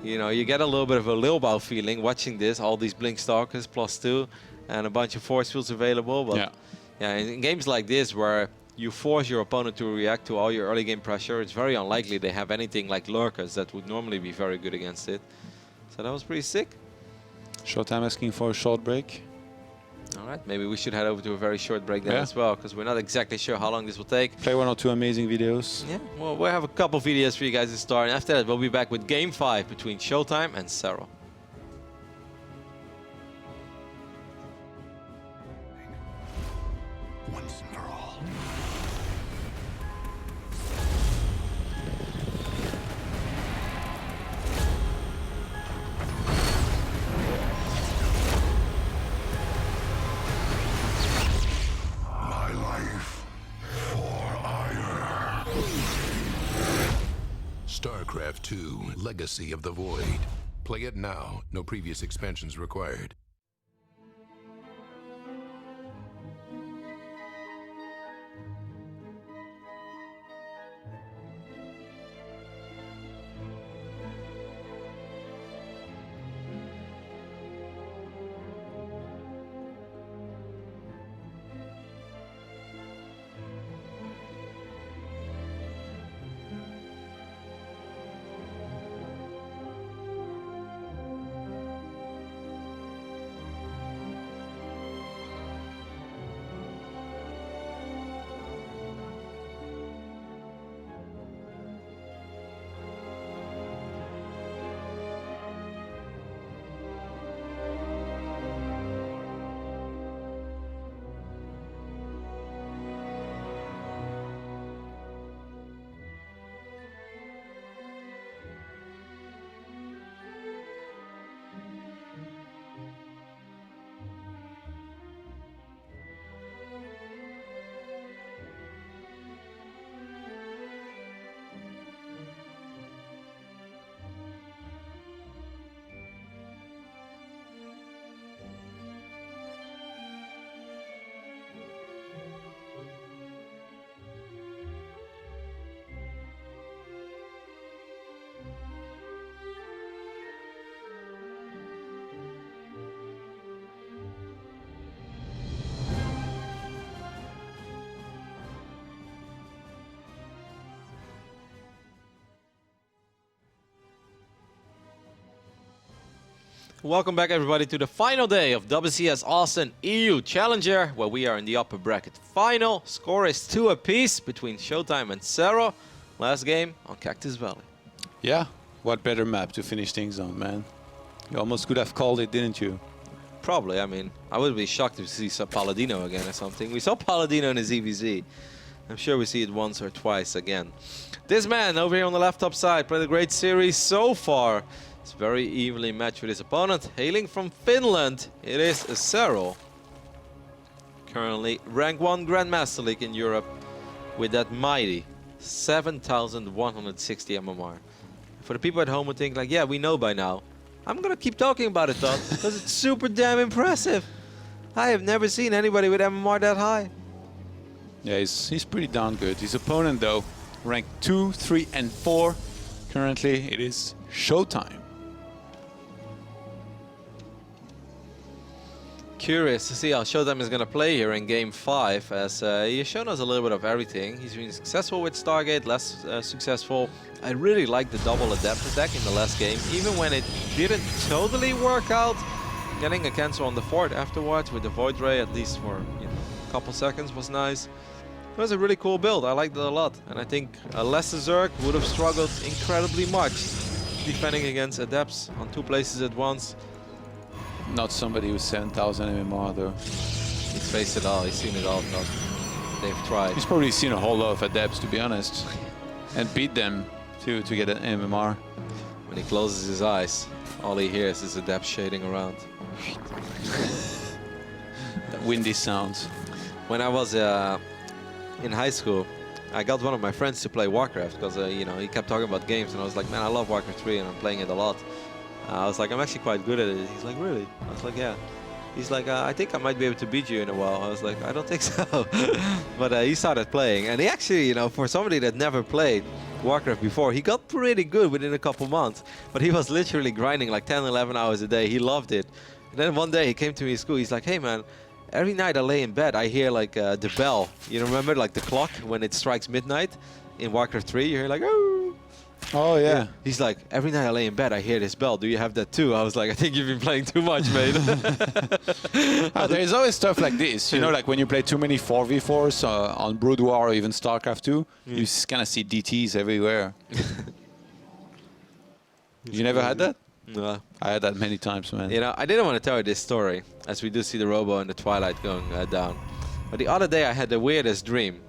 you know, you get a little bit of a Lilbao feeling watching this, all these Blink Stalkers +2 and a bunch of force fields available. But yeah, in games like this where you force your opponent to react to all your early game pressure, it's very unlikely they have anything like lurkers that would normally be very good against it. So that was pretty sick. ShoWTimE asking for a short break. All right, maybe we should head over to a very short break then as well, because we're not exactly sure how long this will take. Play 1 or 2 amazing videos. Yeah, well, we'll have a couple videos for you guys to start, and after that we'll be back with Game 5 between ShoWTimE and Serral. Once and for all. My life for ire. StarCraft 2, Legacy of the Void. Play it now. No previous expansions required. Welcome back, everybody, to the final day of WCS Austin EU Challenger, where we are in the upper bracket final. Score is 2 apiece between ShoWTimE and Serral. Last game on Cactus Valley. Yeah, what better map to finish things on, man? You almost could have called it, didn't you? Probably. I mean, I would be shocked to see some Paladino again or something. We saw Paladino in the ZvZ. I'm sure we see it once or twice again. This man over here on the left top side played a great series so far. It's very evenly matched with his opponent. Hailing from Finland, it is Serral. Currently rank 1 Grandmaster League in Europe with that mighty 7,160 MMR. For the people at home who think like, yeah, we know by now. I'm gonna keep talking about it though, because it's super damn impressive. I have never seen anybody with MMR that high. Yeah, he's pretty darn good. His opponent though, ranked 2, 3, and 4. Currently it is ShoWTimE. Curious to see how ShoWTimE is going to play here in Game 5, as he has shown us a little bit of everything. He's been successful with Stargate, less successful. I really liked the double Adept attack in the last game, even when it didn't totally work out. Getting a cancel on the fort afterwards with the Void Ray, at least for a couple seconds, was nice. It was a really cool build. I liked it a lot. And I think a lesser Zerg would have struggled incredibly much defending against Adepts on 2 places at once. Not somebody with 7,000 MMR though. He's faced it all, he's seen it all, but they've tried. He's probably seen a whole lot of Adepts, to be honest, and beat them to get an MMR. When he closes his eyes, all he hears is Adept shading around. That windy sound. when I was in high school, I got one of my friends to play Warcraft because you know, he kept talking about games, and I was like, man, I love Warcraft 3 and I'm playing it a lot. I was like, I'm actually quite good at it. He's like, really? I was like, yeah. He's like, I think I might be able to beat you in a while. I was like, I don't think so. But he started playing, and he actually, you know, for somebody that never played Warcraft before, he got pretty good within a couple months. But he was literally grinding like 10, 11 hours a day. He loved it. And then one day he came to me in school. He's like, hey, man, every night I lay in bed, I hear like the bell. You remember like the clock when it strikes midnight in Warcraft 3? You hear like, oh. Oh, yeah. He's like, every night I lay in bed, I hear this bell. Do you have that too? I was like, I think you've been playing too much, mate. There's always stuff like this. You know, like when you play too many 4v4s on Brood War or even StarCraft 2, you kind of see DTs everywhere. You never had that? No. I had that many times, man. You know, I didn't want to tell you this story, as we do see the Robo and the Twilight going down. But the other day I had the weirdest dream.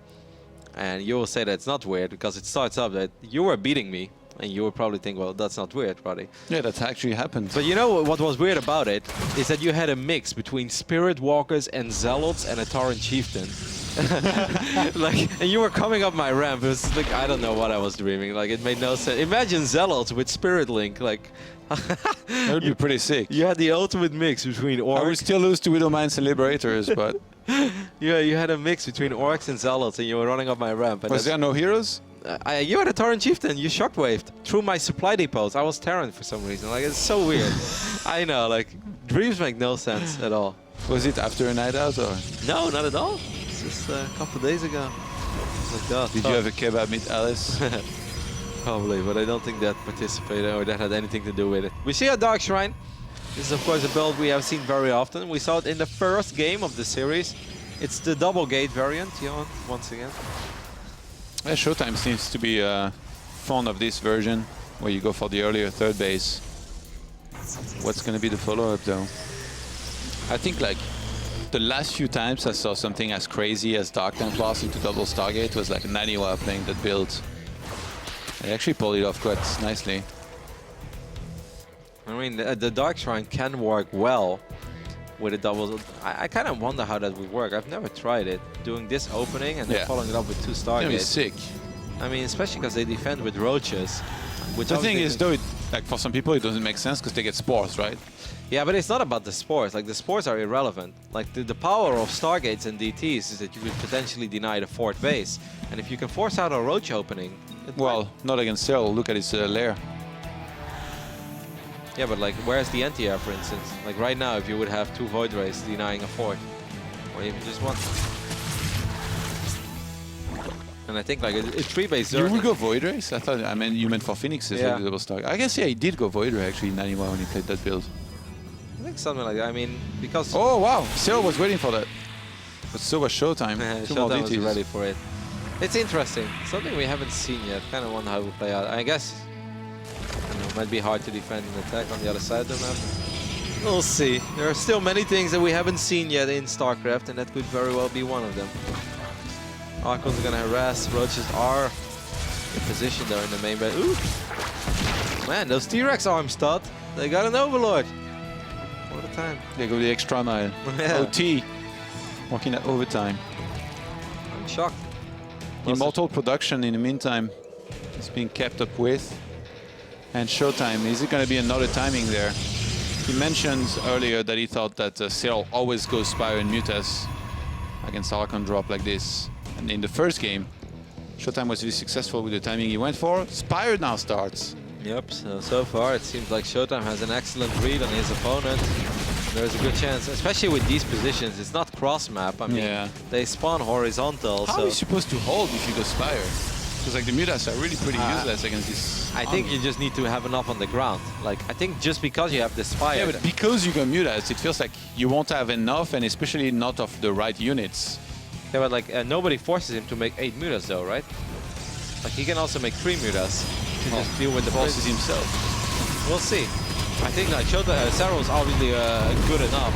And you will say that it's not weird because it starts up that you were beating me. And you will probably think, well, that's not weird, buddy. Yeah, that's actually happened. But you know what was weird about it? Is that you had a mix between Spirit Walkers and Zealots and a Tauren Chieftain. Like, and you were coming up my ramp. It was like, I don't know what I was dreaming. Like, it made no sense. Imagine Zealots with Spirit Link. Like, that would be pretty sick. you had the ultimate mix between Orcs. I would still lose to Widowmines and Liberators, but... Yeah, you had a mix between Orcs and Zealots, and you were running up my ramp. And was there no heroes? You had a Tauren Chieftain. You shockwaved through my supply depots. I was Terran for some reason. Like, it's so weird. I know, like, dreams make no sense at all. Was it after a night out or? No, not at all. It's just a couple of days ago. Oh my God. Did you have a kebab with Alice? Probably, but I don't think that participated or that had anything to do with it. We see a Dark Shrine. This is, of course, a build we have seen very often. We saw it in the first game of the series. It's the double gate variant, Johan, once again. Yeah, ShoWTimE seems to be fond of this version, where you go for the earlier third base. What's going to be the follow-up, though? I think, like, the last few times I saw something as crazy as Dark Templars into double Stargate was like Naniwa playing that build. They actually pulled it off quite nicely. I mean, the Dark Shrine can work well with a double. I kind of wonder how that would work. I've never tried it. Doing this opening and then following it up with two Stargates. It's sick. I mean, especially because they defend with roaches. Which the thing is, though, like for some people it doesn't make sense because they get spores, right? Yeah, but it's not about the spores. Like, the spores are irrelevant. Like, the power of Stargates and DTs is that you could potentially deny the fourth base. And if you can force out a roach opening... Well, not against Serral. Look at his lair. Yeah, but like, where's the anti-air, for instance? Like, right now, if you would have two Void Rays denying a fourth, or even just one. And I think, like, it's 3-base You would go Void Rays? I mean, you meant for Phoenixes yeah. with the double Stargate. I guess, yeah, he did go Void Ray, actually, in Naniwa when he played that build. I think something like that. I mean, because... Oh, wow. Serral was waiting for that. But so was ShoWTimE. ShoWTimE was ready for it. It's interesting. Something we haven't seen yet. Kind of wonder how it will play out. I guess... I don't know, it might be hard to defend and attack on the other side of the map. We'll see. There are still many things that we haven't seen yet in StarCraft, and that could very well be one of them. Archons are gonna harass. Roaches are in position there in the main base. Ooh! Man, those T-Rex arms, Todd. They got an Overlord. What a time. They go the extra mile. Yeah. OT. Working at overtime. I'm shocked. Immortal production in the meantime is being kept up with. And ShoWTimE, is it going to be another timing there? He mentioned earlier that he thought that Serral always goes Spire and Mutas against Archon drop like this. And in the first game, ShoWTimE was really successful with the timing he went for. Spire now starts. Yep, so far it seems like ShoWTimE has an excellent read on his opponent. There's a good chance, especially with these positions. It's not cross-map. I mean, they spawn horizontal. How are you supposed to hold if you go Spire? Because like the Mutas are really pretty useless against this. I think you just need to have enough on the ground. Like, I think just because you have the Spire... Yeah, but because you go Mutas, it feels like you won't have enough, and especially not of the right units. Yeah, but like, nobody forces him to make 8 Mutas though, right? Like, he can also make 3 Mutas to just deal with the forces himself. We'll see. I think like Serral was obviously good enough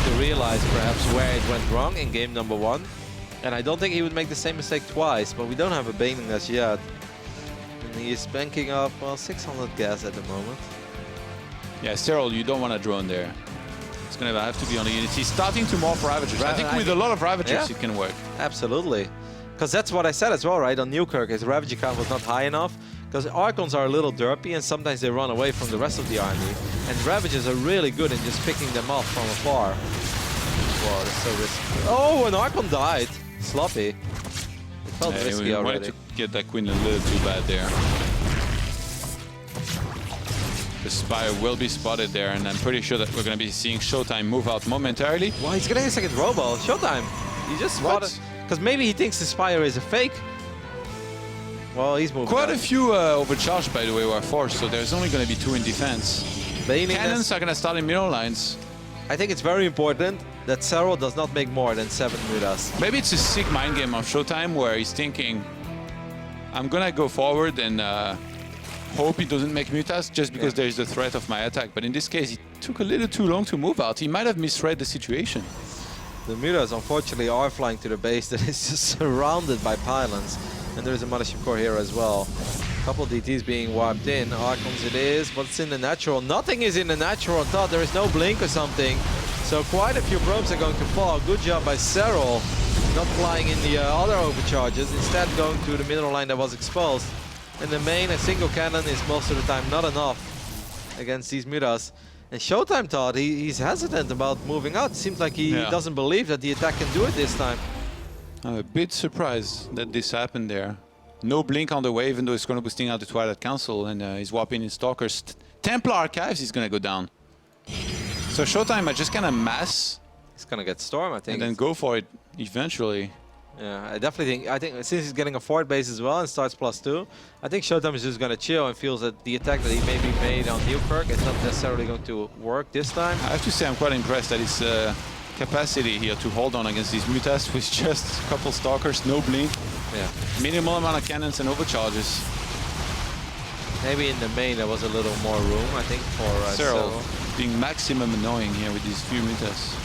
to realize perhaps where it went wrong in game number 1. And I don't think he would make the same mistake twice, but we don't have a Baning as yet. And he is banking up, well, 600 gas at the moment. Yeah, Serral, you don't want a drone there. It's going to have to be on the units. He's starting to morph Ravagers. I think with a lot of Ravagers, it can work. Absolutely. Because that's what I said as well, right? On Newkirk, his Ravager count was not high enough. Because Archons are a little derpy and sometimes they run away from the rest of the army. And Ravagers are really good in just picking them off from afar. Wow, that's so risky. Oh, an Archon died. Sloppy. It felt risky we already. wanted to get that Queen a little too bad there. The Spire will be spotted there, and I'm pretty sure that we're going to be seeing ShoWTimE move out momentarily. Wow, he's getting a second Robo. ShoWTimE. He just spotted. Because maybe he thinks the Spire is a fake. Well, he's moving Quite out. a few overcharged, by the way, were forced, so there's only going to be 2 in defense. Cannons are going to start in middle lines. I think it's very important that Serral does not make more than 7 mutas. Maybe it's a sick mind game of ShoWTimE where he's thinking, I'm going to go forward and hope he doesn't make mutas just because there is the threat of my attack. But in this case, he took a little too long to move out. He might have misread the situation. The mutas, unfortunately, are flying to the base that is just surrounded by pylons. And there's a Mothership Core here as well. A couple of DTs being warped in. Archons it is, but it's in the natural. Nothing is in the natural. I thought there is no blink or something. So quite a few probes are going to fall. Good job by Serral, not flying in the other overcharges, instead going to the middle line that was exposed. In the main, a single cannon is most of the time not enough against these mutas. And ShoWTimE thought he's hesitant about moving out. It seems like he doesn't believe that the attack can do it this time. I'm a bit surprised that this happened there. No blink on the way, even though it's going to be boosting out the Twilight Council, and he's whopping in Stalkers. Templar Archives is going to go down. So ShoWTimE might just kind of mass. He's going to get Storm, I think. And then go for it eventually. Yeah, I definitely think since he's getting a forward base as well and starts +2, I think ShoWTimE is just going to chill and feels that the attack that he maybe made on Newkirk is not necessarily going to work this time. I have to say I'm quite impressed at his capacity here to hold on against these mutas with just a couple Stalkers, no blink. Yeah. Minimal amount of cannons and overcharges. Maybe in the main there was a little more room, I think, for Serral Serral. being maximum annoying here with these few mutas.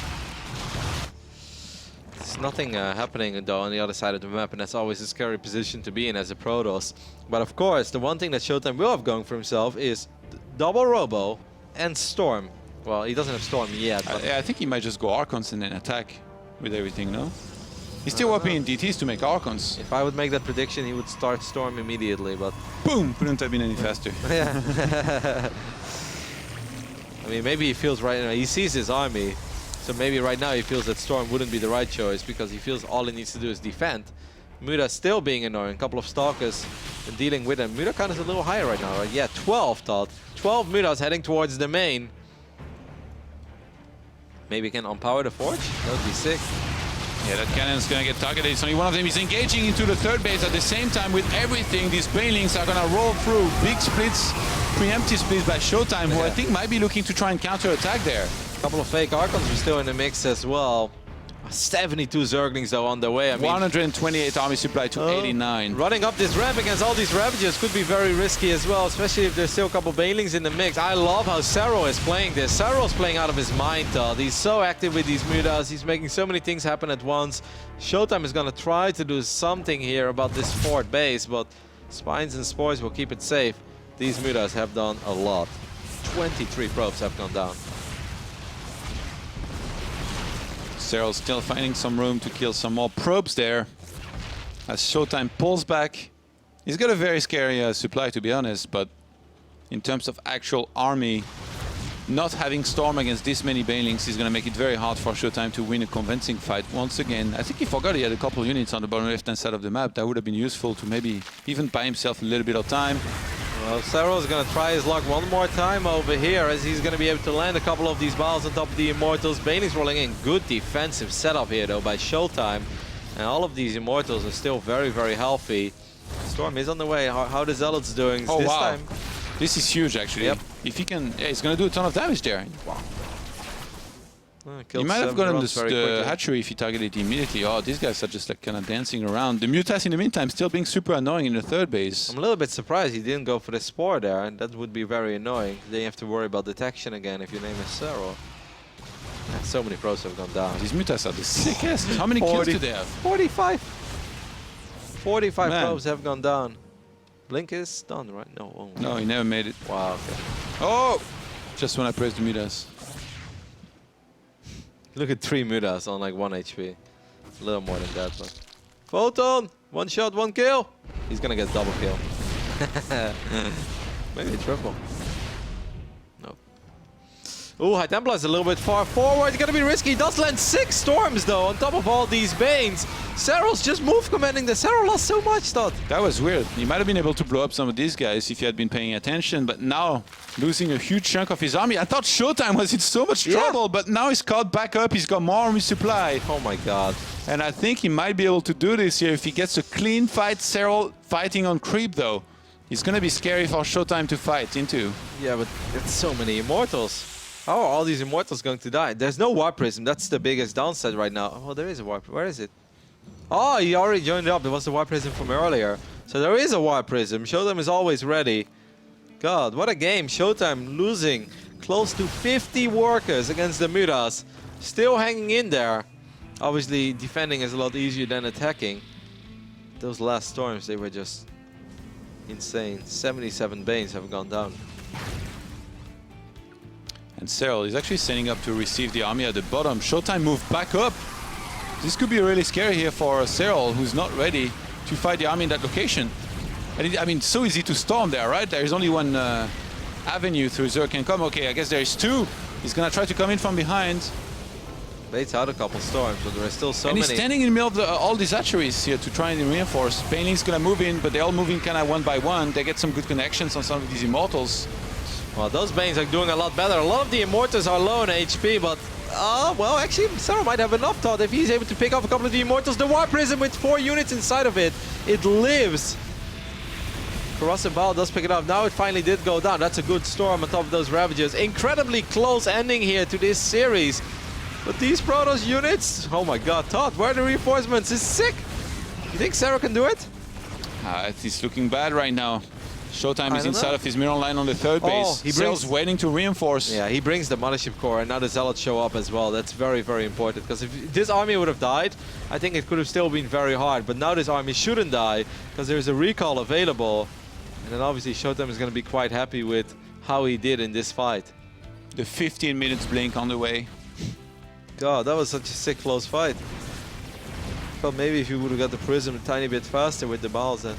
There's nothing happening though on the other side of the map, and that's always a scary position to be in as a Protoss. But of course, the one thing that ShoWTimE will have going for himself is double Robo and Storm. Well, he doesn't have Storm yet. But I think he might just go Archons and then attack with everything, no? He's still whopping in DTs to make Archons. if I would make that prediction, he would start Storm immediately, but... Boom! Couldn't have been any faster. Yeah. I mean, maybe he feels right now, he sees his army, so maybe right now he feels that Storm wouldn't be the right choice because he feels all he needs to do is defend. Muta still being annoying, a couple of Stalkers and dealing with him. Muta count is a little higher right now, right? Yeah, 12 thought. 12 Mutas heading towards the main. Maybe he can unpower the Forge? That would be sick. Yeah, that cannon's gonna get targeted. It's only one of them. He's engaging into the third base at the same time with everything. These Banelings are gonna roll through. Big splits, preemptive splits by ShoWTimE, who I think might be looking to try and counter-attack there. A couple of fake Archons are still in the mix as well. 72 Zerglings though on the way. I mean, 128 army supply to 89. Running up this ramp against all these Ravagers could be very risky as well, especially if there's still a couple Banelings in the mix. I love how Serral is playing this. Serral's playing out of his mind, though. He's so active with these mutas. He's making so many things happen at once. ShoWTimE is going to try to do something here about this fourth base, but Spines and Spores will keep it safe. These mutas have done a lot. 23 probes have gone down. Serral still finding some room to kill some more probes there. As ShoWTimE pulls back. He's got a very scary supply, to be honest, but in terms of actual army, not having Storm against this many Banelings is going to make it very hard for ShoWTimE to win a convincing fight once again. I think he forgot he had a couple of units on the bottom left-hand side of the map. That would have been useful to maybe even buy himself a little bit of time. Well, Serral is going to try his luck one more time over here as he's going to be able to land a couple of these balls on top of the Immortals. Banelings rolling in. Good defensive setup here, though, by ShoWTimE. And all of these Immortals are still very, very healthy. Storm is on the way. How the Zealots doing Oh, this wow. time? This is huge, actually. Yep. If he can... Yeah, he's going to do a ton of damage there. Wow. He might have gotten the hatchery if he targeted immediately. Oh, these guys are just like kind of dancing around. The Mutas in the meantime still being super annoying in the third base. I'm a little bit surprised he didn't go for the Spore there, and that would be very annoying. Then you have to worry about detection again if your name is Serral. Yeah, so many pros have gone down. These Mutas are the sickest. How many kills do they have? 45. 45 Man. probes have gone down. Blink is done, right? No. Oh. No, he never made it. Wow, okay. Oh! Just when I pressed the Mutas. 45 probes have gone down. Blink is done, right? No. Oh. Wow, okay. Oh! Just when I pressed the Mutas. 45 probes have gone down. Blink is done. Just when I pressed the Mutas. Oh! Look at 3 mutas on like 1 HP. A little more than that, but. Photon! 1 shot, 1 kill! He's gonna get double kill. Maybe triple. Nope. Ooh, High Templar is a little bit far forward. It's gonna be risky. He does land 6 storms though, on top of all these Banes. Serral's just move commanding the Serral lost so much, Todd. That was weird. He might have been able to blow up some of these guys if he had been paying attention, but now losing a huge chunk of his army. I thought ShoWTimE was in so much trouble, but now he's caught back up. He's got more army supply. Oh my god. And I think he might be able to do this here if he gets a clean fight. Serral fighting on creep though. It's gonna be scary for ShoWTimE to fight into. Yeah, but it's so many Immortals. How are all these Immortals going to die? There's no Warp Prism. That's the biggest downside right now. Oh, there is a Warp. Where is it? Oh, he already joined up. There was the Warp Prism from earlier. So there is a Warp Prism. ShoWTimE is always ready. God, what a game. ShoWTimE losing close to 50 workers against the mutas. Still hanging in there. Obviously, defending is a lot easier than attacking. Those last storms, they were just insane. 77 Banes have gone down. And Serral is actually setting up to receive the army at the bottom. ShoWTimE moved back up. This could be really scary here for Serral, who's not ready to fight the army in that location. And I mean, so easy to storm there, right? There is only one avenue through Zerg can come. Okay, I guess there is 2. He's gonna try to come in from behind. Bates out a couple storms, but there are still so many. And he's standing in the middle of all these hatcheries here to try and reinforce. Baneling's gonna move in, but they're all moving kind of one by one. They get some good connections on some of these Immortals. Well, those Banes are doing a lot better. A lot of the Immortals are low on HP, but well, actually, Serral might have enough thought if he's able to pick off a couple of the Immortals. The Warp Prism with 4 units inside of it. It lives. Corrosive Ball does pick it up. Now it finally did go down. That's a good storm on top of those Ravagers. Incredibly close ending here to this series. But these Protoss units, oh my god, Todd, where are the reinforcements? It's sick. You think Serral can do it? It's looking bad right now. ShoWTimE is inside know. of his mineral line on the 3rd base. Serral's waiting to reinforce. Yeah, he brings the Mothership Core, and now the Zealots show up as well. That's very, very important, because if this army would have died, I think it could have still been very hard. But now this army shouldn't die, because there's a recall available. And then obviously ShoWTimE is going to be quite happy with how he did in this fight. The 15 minutes blink on the way. God, that was such a sick close fight. But maybe if you would have got the Prism a tiny bit faster with the balls then.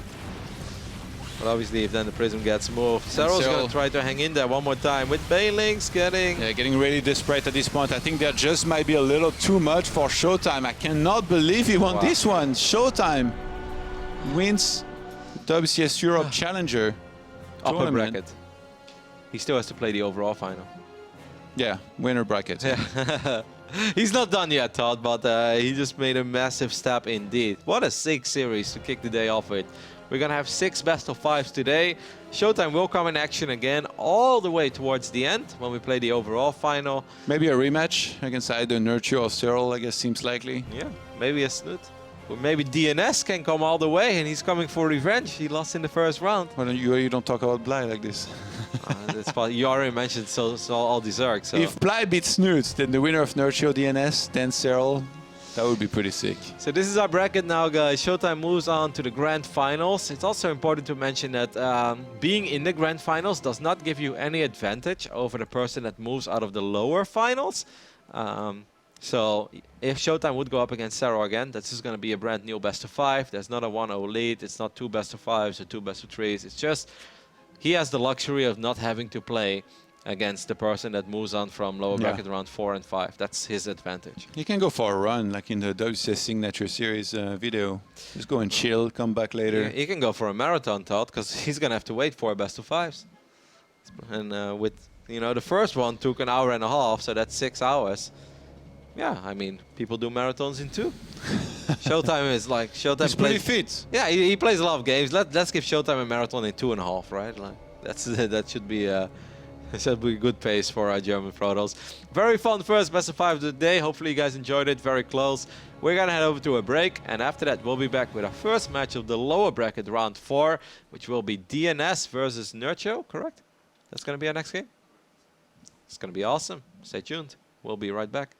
But obviously if then the Prism gets moved. Serral's going to try to hang in there one more time with Banelings getting really desperate at this point. I think that just might be a little too much for ShoWTimE. I cannot believe he won this one. ShoWTimE wins the WCS Europe Challenger upper bracket. He still has to play the overall final. Yeah, winner bracket. Yeah. He's not done yet, Todd, but he just made a massive step indeed. What a sick series to kick the day off with. We're going to have 6 best-of-5s today. ShoWTimE will come in action again all the way towards the end when we play the overall final. Maybe a rematch against either Nurture or Serral, I guess, seems likely. Yeah, maybe a Snoot. Or maybe DNS can come all the way and he's coming for revenge. He lost in the first round. Well, you don't talk about Bly like this. That's probably, you already mentioned so all these Zerg. So. If Bly beats Snoot, then the winner of Nurture or DNS, then Serral. That would be pretty sick. So this is our bracket now, guys. ShoWTimE moves on to the Grand Finals. It's also important to mention that being in the Grand Finals does not give you any advantage over the person that moves out of the lower finals. So if ShoWTimE would go up against Serral again, this is going to be a brand new best-of-5. There's not a 1-0 lead. It's not 2 best-of-5s or 2 best-of-3s. It's just he has the luxury of not having to play against the person that moves on from lower bracket round 4 and 5. That's his advantage. You can go for a run, like in the WCS Signature Series video. Just go and chill, come back later. Yeah, he can go for a marathon, Todd, because he's going to have to wait for a best-of-5s. And with, you know, the first one took an hour and a half, so that's 6 hours. Yeah, I mean, people do marathons in 2. ShoWTimE is like He's pretty fit. Yeah, he plays a lot of games. Let's give ShoWTimE a marathon in 2.5, right? Like that should be a good pace for our German Protoss. Very fun first best-of-5 of the day. Hopefully you guys enjoyed it. Very close. We're gonna head over to a break, and after that we'll be back with our first match of the lower bracket round 4, which will be DNS versus Nurture. Correct? That's gonna be our next game. It's gonna be awesome. Stay tuned. We'll be right back.